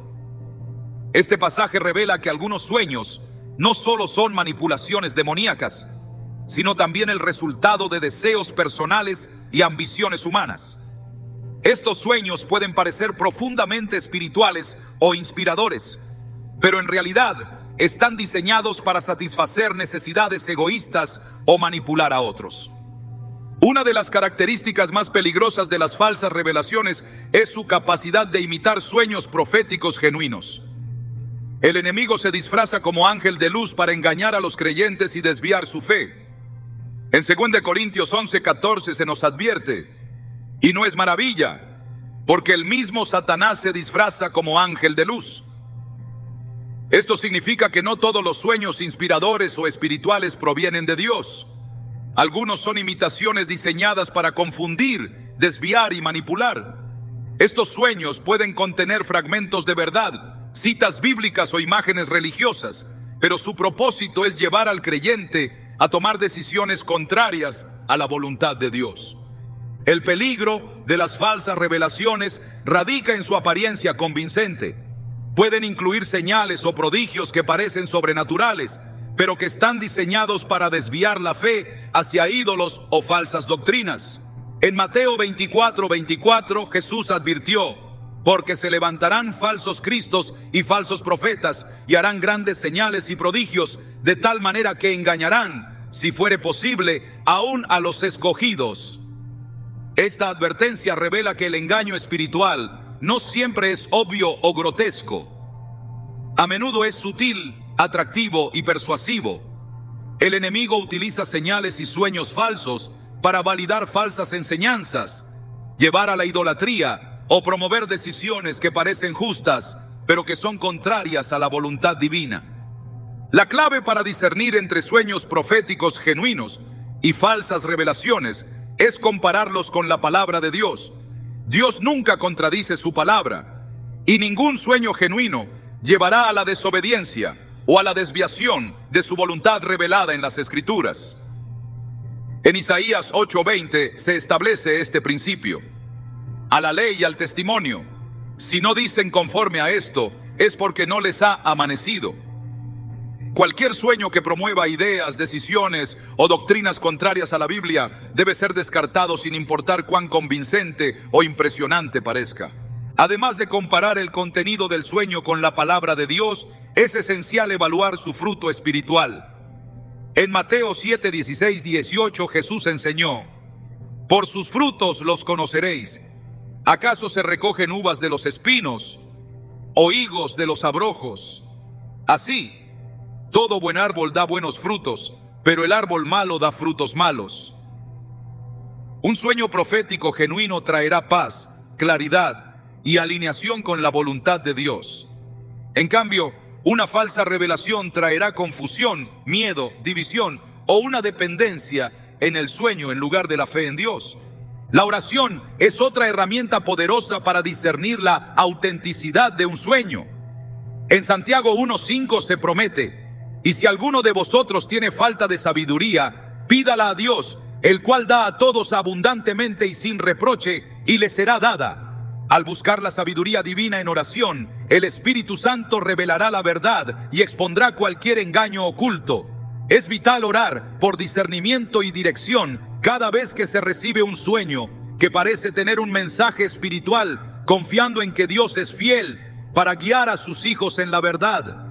Este pasaje revela que algunos sueños no solo son manipulaciones demoníacas, sino también el resultado de deseos personales y ambiciones humanas. Estos sueños pueden parecer profundamente espirituales o inspiradores, pero en realidad están diseñados para satisfacer necesidades egoístas o manipular a otros. Una de las características más peligrosas de las falsas revelaciones es su capacidad de imitar sueños proféticos genuinos. El enemigo se disfraza como ángel de luz para engañar a los creyentes y desviar su fe. En 2 Corintios 11:14 se nos advierte, y no es maravilla, porque el mismo Satanás se disfraza como ángel de luz. Esto significa que no todos los sueños inspiradores o espirituales provienen de Dios. Algunos son imitaciones diseñadas para confundir, desviar y manipular. Estos sueños pueden contener fragmentos de verdad, citas bíblicas o imágenes religiosas, pero su propósito es llevar al creyente a tomar decisiones contrarias a la voluntad de Dios. El peligro de las falsas revelaciones radica en su apariencia convincente. Pueden incluir señales o prodigios que parecen sobrenaturales, pero que están diseñados para desviar la fe hacia ídolos o falsas doctrinas. En Mateo 24:24, Jesús advirtió, porque se levantarán falsos cristos y falsos profetas, y harán grandes señales y prodigios, de tal manera que engañarán, si fuere posible, aún a los escogidos. Esta advertencia revela que el engaño espiritual no siempre es obvio o grotesco. A menudo es sutil, atractivo y persuasivo. El enemigo utiliza señales y sueños falsos para validar falsas enseñanzas, llevar a la idolatría o promover decisiones que parecen justas, pero que son contrarias a la voluntad divina. La clave para discernir entre sueños proféticos genuinos y falsas revelaciones es compararlos con la palabra de Dios. Dios nunca contradice su palabra, y ningún sueño genuino llevará a la desobediencia o a la desviación de su voluntad revelada en las Escrituras. En Isaías 8:20 se establece este principio. a la ley y al testimonio. Si no dicen conforme a esto, es porque no les ha amanecido. Cualquier sueño que promueva ideas, decisiones o doctrinas contrarias a la Biblia debe ser descartado sin importar cuán convincente o impresionante parezca. Además de comparar el contenido del sueño con la palabra de Dios, es esencial evaluar su fruto espiritual. En Mateo 7, 16, 18 Jesús enseñó: por sus frutos los conoceréis. ¿Acaso se recogen uvas de los espinos o higos de los abrojos? Así, todo buen árbol da buenos frutos, pero el árbol malo da frutos malos. Un sueño profético genuino traerá paz, claridad y alineación con la voluntad de Dios. En cambio, una falsa revelación traerá confusión, miedo, división o una dependencia en el sueño en lugar de la fe en Dios. La oración es otra herramienta poderosa para discernir la autenticidad de un sueño. En Santiago 1:5 se promete: y si alguno de vosotros tiene falta de sabiduría, pídala a Dios, el cual da a todos abundantemente y sin reproche, y le será dada. Al buscar la sabiduría divina en oración, el Espíritu Santo revelará la verdad y expondrá cualquier engaño oculto. Es vital orar por discernimiento y dirección cada vez que se recibe un sueño que parece tener un mensaje espiritual, confiando en que Dios es fiel para guiar a sus hijos en la verdad.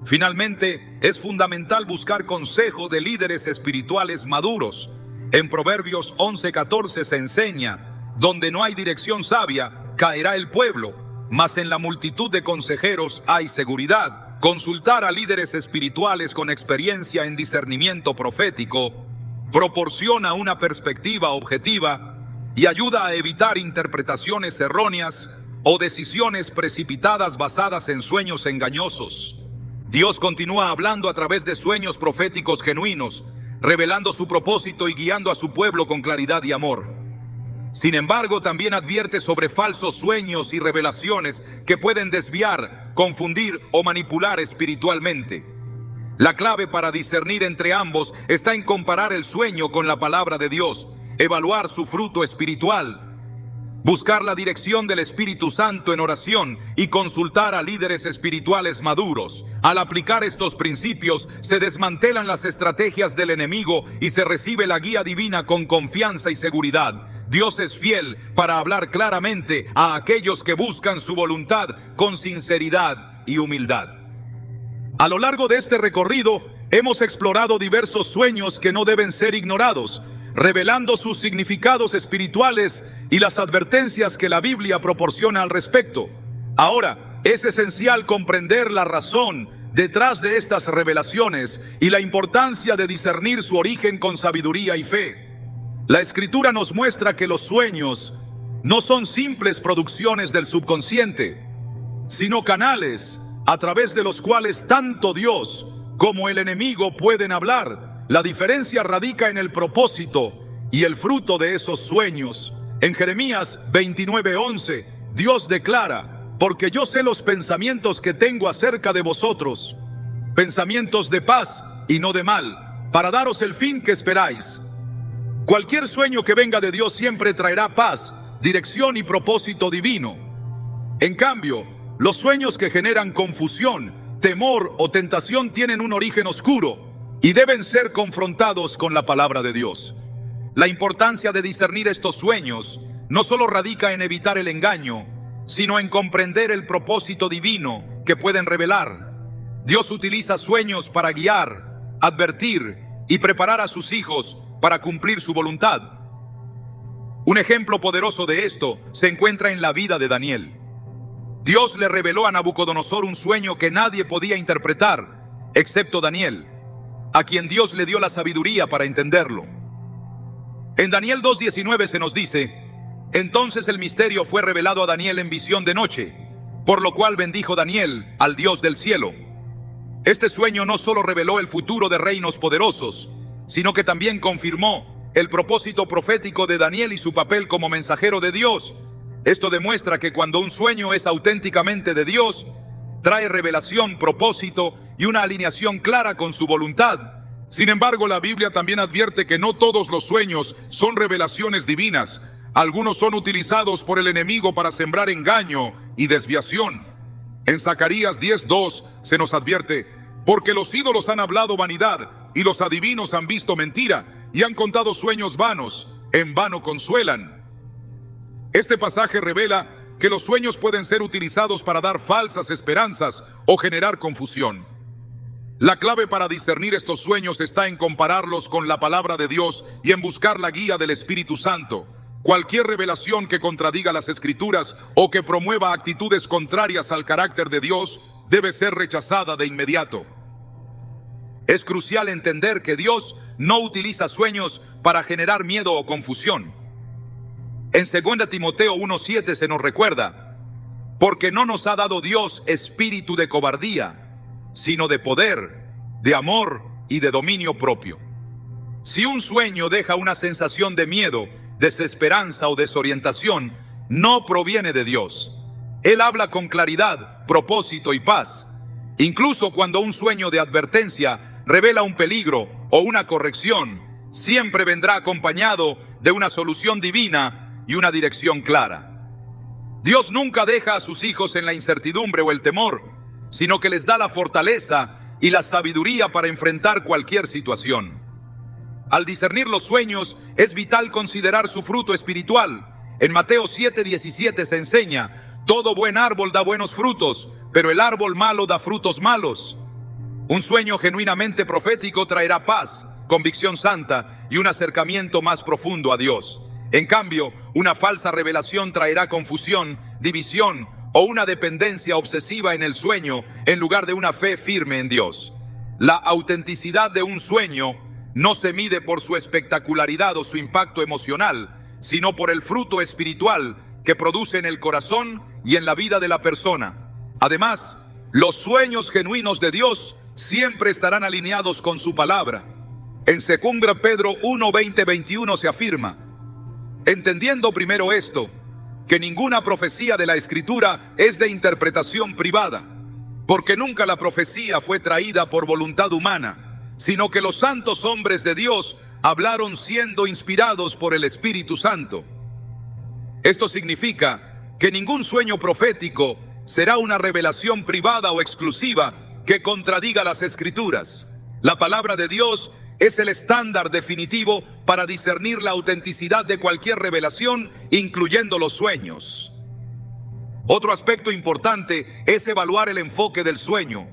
Finalmente, es fundamental buscar consejo de líderes espirituales maduros. En Proverbios 11:14 se enseña: donde no hay dirección sabia, caerá el pueblo, mas en la multitud de consejeros hay seguridad. Consultar a líderes espirituales con experiencia en discernimiento profético proporciona una perspectiva objetiva y ayuda a evitar interpretaciones erróneas o decisiones precipitadas basadas en sueños engañosos. Dios continúa hablando a través de sueños proféticos genuinos, revelando su propósito y guiando a su pueblo con claridad y amor. Sin embargo, también advierte sobre falsos sueños y revelaciones que pueden desviar, confundir o manipular espiritualmente. La clave para discernir entre ambos está en comparar el sueño con la palabra de Dios, evaluar su fruto espiritual, buscar la dirección del Espíritu Santo en oración y consultar a líderes espirituales maduros. Al aplicar estos principios, se desmantelan las estrategias del enemigo y se recibe la guía divina con confianza y seguridad. Dios es fiel para hablar claramente a aquellos que buscan su voluntad con sinceridad y humildad. A lo largo de este recorrido, hemos explorado diversos sueños que no deben ser ignorados, revelando sus significados espirituales y las advertencias que la Biblia proporciona al respecto. Ahora, es esencial comprender la razón detrás de estas revelaciones y la importancia de discernir su origen con sabiduría y fe. La Escritura nos muestra que los sueños no son simples producciones del subconsciente, sino canales a través de los cuales tanto Dios como el enemigo pueden hablar. La diferencia radica en el propósito y el fruto de esos sueños. En Jeremías 29:11, Dios declara: porque yo sé los pensamientos que tengo acerca de vosotros, pensamientos de paz y no de mal, para daros el fin que esperáis. Cualquier sueño que venga de Dios siempre traerá paz, dirección y propósito divino. En cambio, los sueños que generan confusión, temor o tentación tienen un origen oscuro y deben ser confrontados con la palabra de Dios. La importancia de discernir estos sueños no solo radica en evitar el engaño, sino en comprender el propósito divino que pueden revelar. Dios utiliza sueños para guiar, advertir y preparar a sus hijos para cumplir su voluntad. Un ejemplo poderoso de esto se encuentra en la vida de Daniel. Dios le reveló a Nabucodonosor un sueño que nadie podía interpretar, excepto Daniel, a quien Dios le dio la sabiduría para entenderlo. En Daniel 2:19 se nos dice: entonces el misterio fue revelado a Daniel en visión de noche, por lo cual bendijo Daniel al Dios del cielo. Este sueño no solo reveló el futuro de reinos poderosos, sino que también confirmó el propósito profético de Daniel y su papel como mensajero de Dios. Esto demuestra que cuando un sueño es auténticamente de Dios, trae revelación, propósito y una alineación clara con su voluntad. Sin embargo, la Biblia también advierte que no todos los sueños son revelaciones divinas. Algunos son utilizados por el enemigo para sembrar engaño y desviación. En Zacarías 10:2 se nos advierte: porque los ídolos han hablado vanidad, y los adivinos han visto mentira, y han contado sueños vanos, en vano consuelan. Este pasaje revela que los sueños pueden ser utilizados para dar falsas esperanzas o generar confusión. La clave para discernir estos sueños está en compararlos con la palabra de Dios y en buscar la guía del Espíritu Santo. Cualquier revelación que contradiga las Escrituras o que promueva actitudes contrarias al carácter de Dios debe ser rechazada de inmediato. Es crucial entender que Dios no utiliza sueños para generar miedo o confusión. En 2 Timoteo 1:7 se nos recuerda: porque no nos ha dado Dios espíritu de cobardía, sino de poder, de amor y de dominio propio. Si un sueño deja una sensación de miedo, desesperanza o desorientación, no proviene de Dios. Él habla con claridad, propósito y paz. Incluso cuando un sueño de advertencia revela un peligro o una corrección, siempre vendrá acompañado de una solución divina y una dirección clara. Dios nunca deja a sus hijos en la incertidumbre o el temor, sino que les da la fortaleza y la sabiduría para enfrentar cualquier situación. Al discernir los sueños, es vital considerar su fruto espiritual. En Mateo 7:17 se enseña: todo buen árbol da buenos frutos, pero el árbol malo da frutos malos. Un sueño genuinamente profético traerá paz, convicción santa y un acercamiento más profundo a Dios. En cambio, una falsa revelación traerá confusión, división o una dependencia obsesiva en el sueño en lugar de una fe firme en Dios. La autenticidad de un sueño no se mide por su espectacularidad o su impacto emocional, sino por el fruto espiritual que produce en el corazón y en la vida de la persona. Además, los sueños genuinos de Dios siempre estarán alineados con su palabra. En 2 Pedro 1:20-21 se afirma: entendiendo primero esto, que ninguna profecía de la Escritura es de interpretación privada, porque nunca la profecía fue traída por voluntad humana, sino que los santos hombres de Dios hablaron siendo inspirados por el Espíritu Santo. Esto significa que ningún sueño profético será una revelación privada o exclusiva que contradiga las Escrituras. La palabra de Dios es el estándar definitivo para discernir la autenticidad de cualquier revelación, incluyendo los sueños. Otro aspecto importante es evaluar el enfoque del sueño.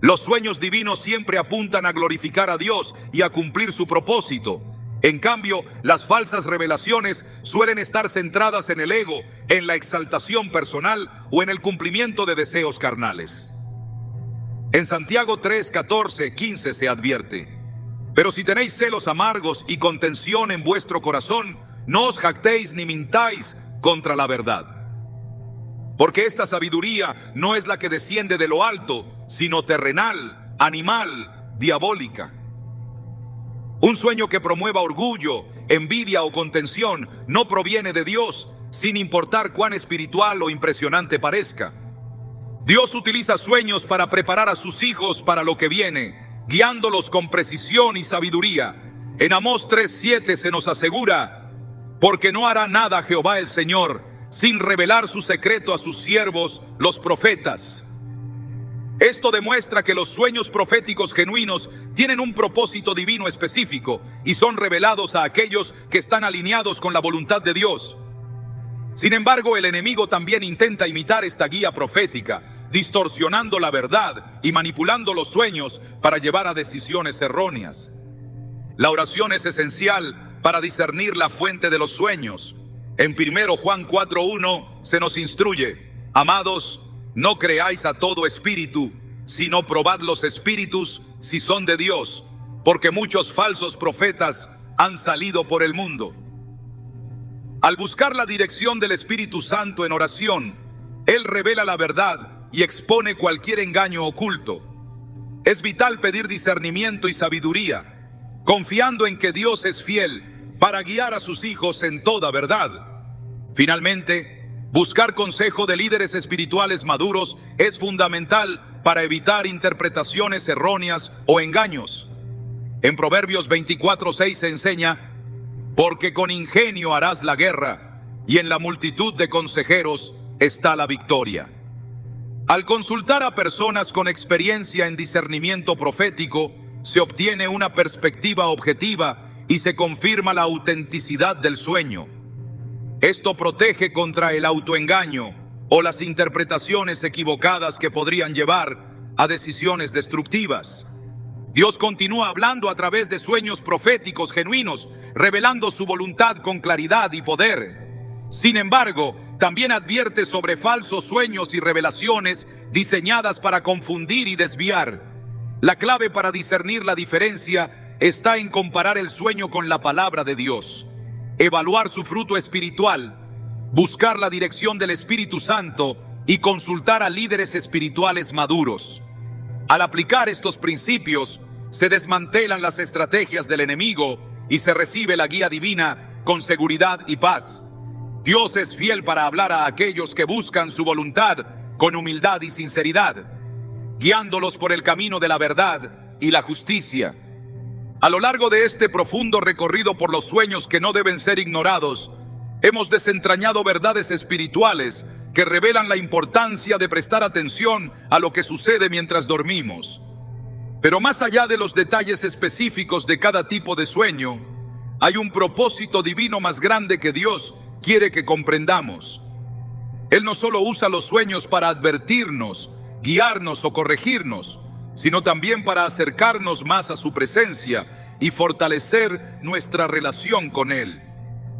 Los sueños divinos siempre apuntan a glorificar a Dios y a cumplir su propósito. En cambio, las falsas revelaciones suelen estar centradas en el ego, en la exaltación personal o en el cumplimiento de deseos carnales. En Santiago 3:14-15 se advierte: pero si tenéis celos amargos y contención en vuestro corazón, no os jactéis ni mintáis contra la verdad. Porque esta sabiduría no es la que desciende de lo alto, sino terrenal, animal, diabólica. Un sueño que promueva orgullo, envidia o contención no proviene de Dios, sin importar cuán espiritual o impresionante parezca. Dios utiliza sueños para preparar a sus hijos para lo que viene, guiándolos con precisión y sabiduría. En Amós 3:7 se nos asegura: porque no hará nada Jehová el Señor sin revelar su secreto a sus siervos, los profetas. Esto demuestra que los sueños proféticos genuinos tienen un propósito divino específico y son revelados a aquellos que están alineados con la voluntad de Dios. Sin embargo, el enemigo también intenta imitar esta guía profética, distorsionando la verdad y manipulando los sueños para llevar a decisiones erróneas. La oración es esencial para discernir la fuente de los sueños. En 1 Juan 4:1 se nos instruye: amados, no creáis a todo espíritu, sino probad los espíritus si son de Dios, porque muchos falsos profetas han salido por el mundo. Al buscar la dirección del Espíritu Santo en oración, Él revela la verdad y expone cualquier engaño oculto. Es vital pedir discernimiento y sabiduría, confiando en que Dios es fiel para guiar a sus hijos en toda verdad. Finalmente, buscar consejo de líderes espirituales maduros es fundamental para evitar interpretaciones erróneas o engaños. En Proverbios 24:6 se enseña: porque con ingenio harás la guerra, y en la multitud de consejeros está la victoria. Al consultar a personas con experiencia en discernimiento profético, se obtiene una perspectiva objetiva y se confirma la autenticidad del sueño. Esto protege contra el autoengaño o las interpretaciones equivocadas que podrían llevar a decisiones destructivas. Dios continúa hablando a través de sueños proféticos genuinos, revelando su voluntad con claridad y poder. Sin embargo, también advierte sobre falsos sueños y revelaciones diseñadas para confundir y desviar. La clave para discernir la diferencia está en comparar el sueño con la palabra de Dios, evaluar su fruto espiritual, buscar la dirección del Espíritu Santo y consultar a líderes espirituales maduros. Al aplicar estos principios, se desmantelan las estrategias del enemigo y se recibe la guía divina con seguridad y paz. Dios es fiel para hablar a aquellos que buscan su voluntad con humildad y sinceridad, guiándolos por el camino de la verdad y la justicia. A lo largo de este profundo recorrido por los sueños que no deben ser ignorados, hemos desentrañado verdades espirituales que revelan la importancia de prestar atención a lo que sucede mientras dormimos. Pero más allá de los detalles específicos de cada tipo de sueño, hay un propósito divino más grande que Dios quiere que comprendamos. Él no solo usa los sueños para advertirnos, guiarnos o corregirnos, sino también para acercarnos más a su presencia y fortalecer nuestra relación con Él.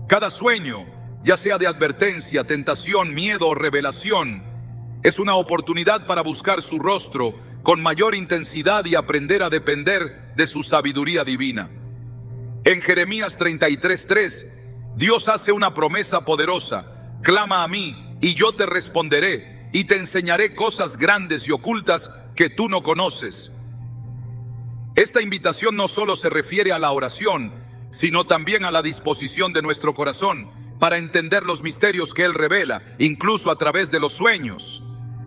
Cada sueño, ya sea de advertencia, tentación, miedo o revelación, es una oportunidad para buscar su rostro con mayor intensidad y aprender a depender de su sabiduría divina. En Jeremías 33:3, Dios hace una promesa poderosa: clama a mí y yo te responderé y te enseñaré cosas grandes y ocultas que tú no conoces. Esta invitación no solo se refiere a la oración, sino también a la disposición de nuestro corazón para entender los misterios que Él revela, incluso a través de los sueños.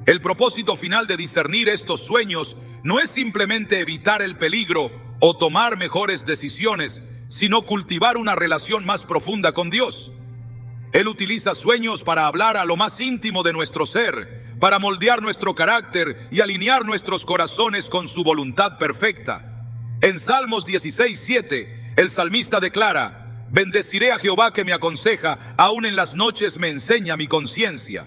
El propósito final de discernir estos sueños no es simplemente evitar el peligro o tomar mejores decisiones, sino cultivar una relación más profunda con Dios. Él utiliza sueños para hablar a lo más íntimo de nuestro ser, para moldear nuestro carácter y alinear nuestros corazones con su voluntad perfecta. En Salmos 16:7, el salmista declara: bendeciré a Jehová que me aconseja, aún en las noches me enseña mi conciencia.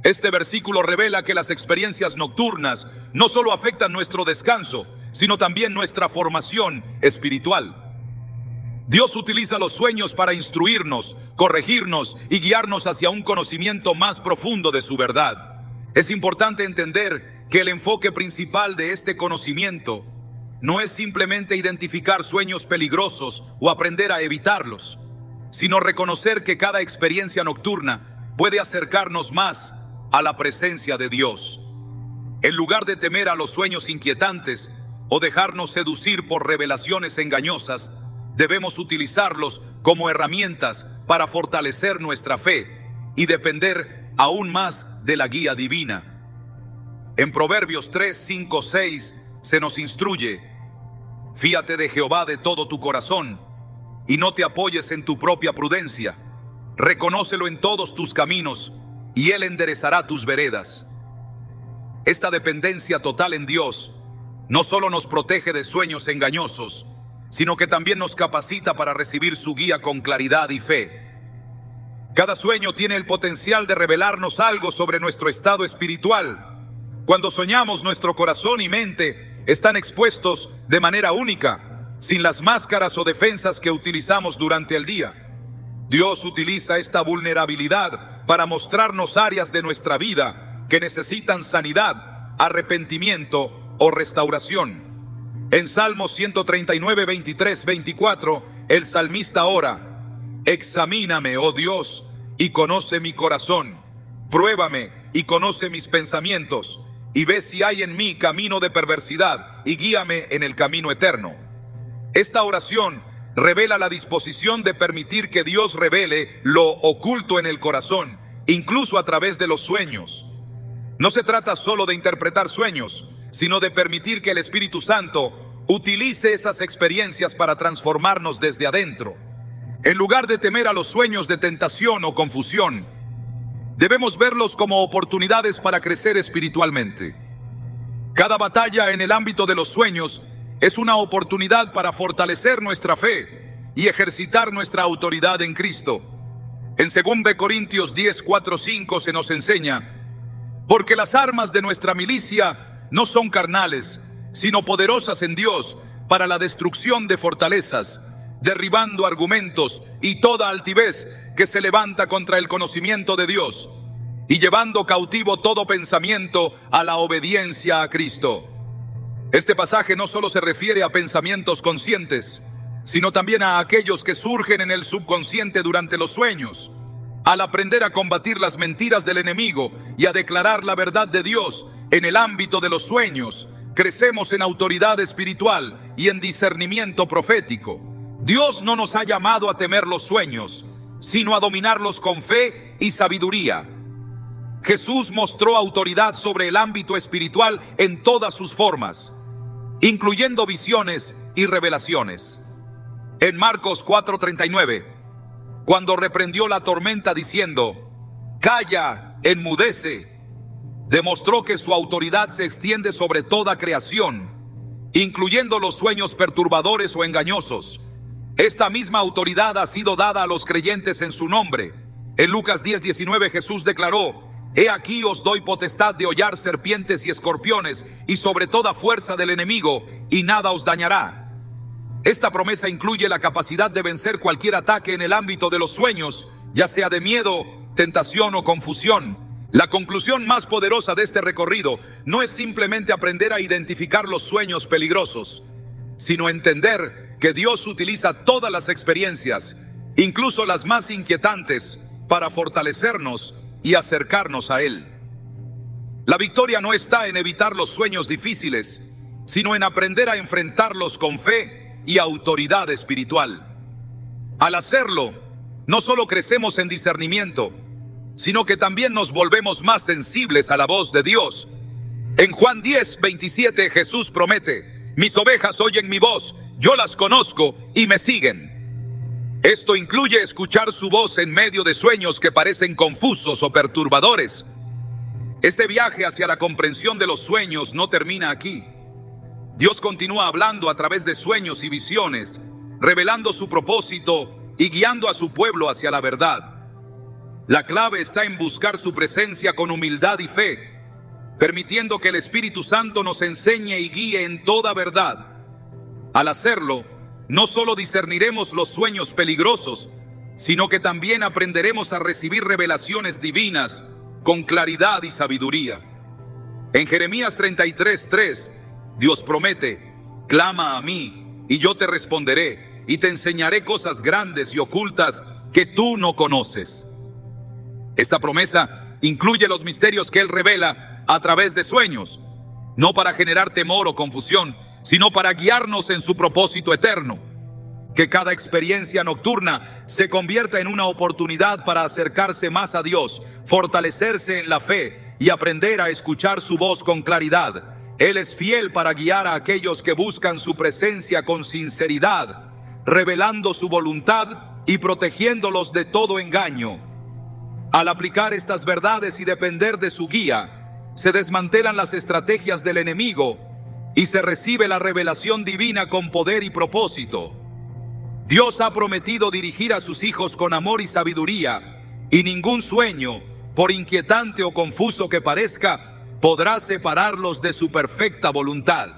Este versículo revela que las experiencias nocturnas no solo afectan nuestro descanso, sino también nuestra formación espiritual. Dios utiliza los sueños para instruirnos, corregirnos y guiarnos hacia un conocimiento más profundo de su verdad. Es importante entender que el enfoque principal de este conocimiento no es simplemente identificar sueños peligrosos o aprender a evitarlos, sino reconocer que cada experiencia nocturna puede acercarnos más a la presencia de Dios. En lugar de temer a los sueños inquietantes o dejarnos seducir por revelaciones engañosas, debemos utilizarlos como herramientas para fortalecer nuestra fe y depender aún más de la guía divina. En Proverbios 3, 5, 6 se nos instruye: fíate de Jehová de todo tu corazón y no te apoyes en tu propia prudencia. Reconócelo en todos tus caminos y Él enderezará tus veredas. Esta dependencia total en Dios no solo nos protege de sueños engañosos, sino que también nos capacita para recibir su guía con claridad y fe. Cada sueño tiene el potencial de revelarnos algo sobre nuestro estado espiritual. Cuando soñamos, nuestro corazón y mente están expuestos de manera única, sin las máscaras o defensas que utilizamos durante el día. Dios utiliza esta vulnerabilidad para mostrarnos áreas de nuestra vida que necesitan sanidad, arrepentimiento o restauración. En Salmos 139, 23, 24, el salmista ora: examíname, oh Dios, y conoce mi corazón. Pruébame y conoce mis pensamientos, y ve si hay en mí camino de perversidad, y guíame en el camino eterno. Esta oración revela la disposición de permitir que Dios revele lo oculto en el corazón, incluso a través de los sueños. No se trata solo de interpretar sueños, sino de permitir que el Espíritu Santo utilice esas experiencias para transformarnos desde adentro. En lugar de temer a los sueños de tentación o confusión, debemos verlos como oportunidades para crecer espiritualmente. Cada batalla en el ámbito de los sueños es una oportunidad para fortalecer nuestra fe y ejercitar nuestra autoridad en Cristo. En 2 Corintios 10, 4, 5 se nos enseña: porque las armas de nuestra milicia no son carnales, sino poderosas en Dios para la destrucción de fortalezas, derribando argumentos y toda altivez que se levanta contra el conocimiento de Dios, y llevando cautivo todo pensamiento a la obediencia a Cristo. Este pasaje no solo se refiere a pensamientos conscientes, sino también a aquellos que surgen en el subconsciente durante los sueños. Al aprender a combatir las mentiras del enemigo y a declarar la verdad de Dios en el ámbito de los sueños, crecemos en autoridad espiritual y en discernimiento profético. Dios no nos ha llamado a temer los sueños, sino a dominarlos con fe y sabiduría. Jesús mostró autoridad sobre el ámbito espiritual en todas sus formas, incluyendo visiones y revelaciones. En Marcos 4:39, cuando reprendió la tormenta diciendo: calla, enmudece, demostró que su autoridad se extiende sobre toda creación, incluyendo los sueños perturbadores o engañosos. Esta misma autoridad ha sido dada a los creyentes en su nombre. En Lucas 10:19 Jesús declaró: he aquí os doy potestad de hollar serpientes y escorpiones y sobre toda fuerza del enemigo, y nada os dañará. Esta promesa incluye la capacidad de vencer cualquier ataque en el ámbito de los sueños, ya sea de miedo, tentación o confusión. La conclusión más poderosa de este recorrido no es simplemente aprender a identificar los sueños peligrosos, sino entender que Dios utiliza todas las experiencias, incluso las más inquietantes, para fortalecernos y acercarnos a Él. La victoria no está en evitar los sueños difíciles, sino en aprender a enfrentarlos con fe y autoridad espiritual. Al hacerlo, no solo crecemos en discernimiento, sino que también nos volvemos más sensibles a la voz de Dios. En Juan 10:27 Jesús promete: mis ovejas oyen mi voz, yo las conozco y me siguen. Esto incluye escuchar su voz en medio de sueños que parecen confusos o perturbadores. Este viaje hacia la comprensión de los sueños no termina aquí. Dios continúa hablando a través de sueños y visiones, revelando su propósito y guiando a su pueblo hacia la verdad. La clave está en buscar su presencia con humildad y fe, permitiendo que el Espíritu Santo nos enseñe y guíe en toda verdad. Al hacerlo, no solo discerniremos los sueños peligrosos, sino que también aprenderemos a recibir revelaciones divinas con claridad y sabiduría. En Jeremías 33:3, Dios promete: clama a mí y yo te responderé y te enseñaré cosas grandes y ocultas que tú no conoces. Esta promesa incluye los misterios que Él revela a través de sueños, no para generar temor o confusión, sino para guiarnos en su propósito eterno. Que cada experiencia nocturna se convierta en una oportunidad para acercarse más a Dios, fortalecerse en la fe y aprender a escuchar su voz con claridad. Él es fiel para guiar a aquellos que buscan su presencia con sinceridad, revelando su voluntad y protegiéndolos de todo engaño. Al aplicar estas verdades y depender de su guía, se desmantelan las estrategias del enemigo y se recibe la revelación divina con poder y propósito. Dios ha prometido dirigir a sus hijos con amor y sabiduría, y ningún sueño, por inquietante o confuso que parezca, podrá separarlos de su perfecta voluntad.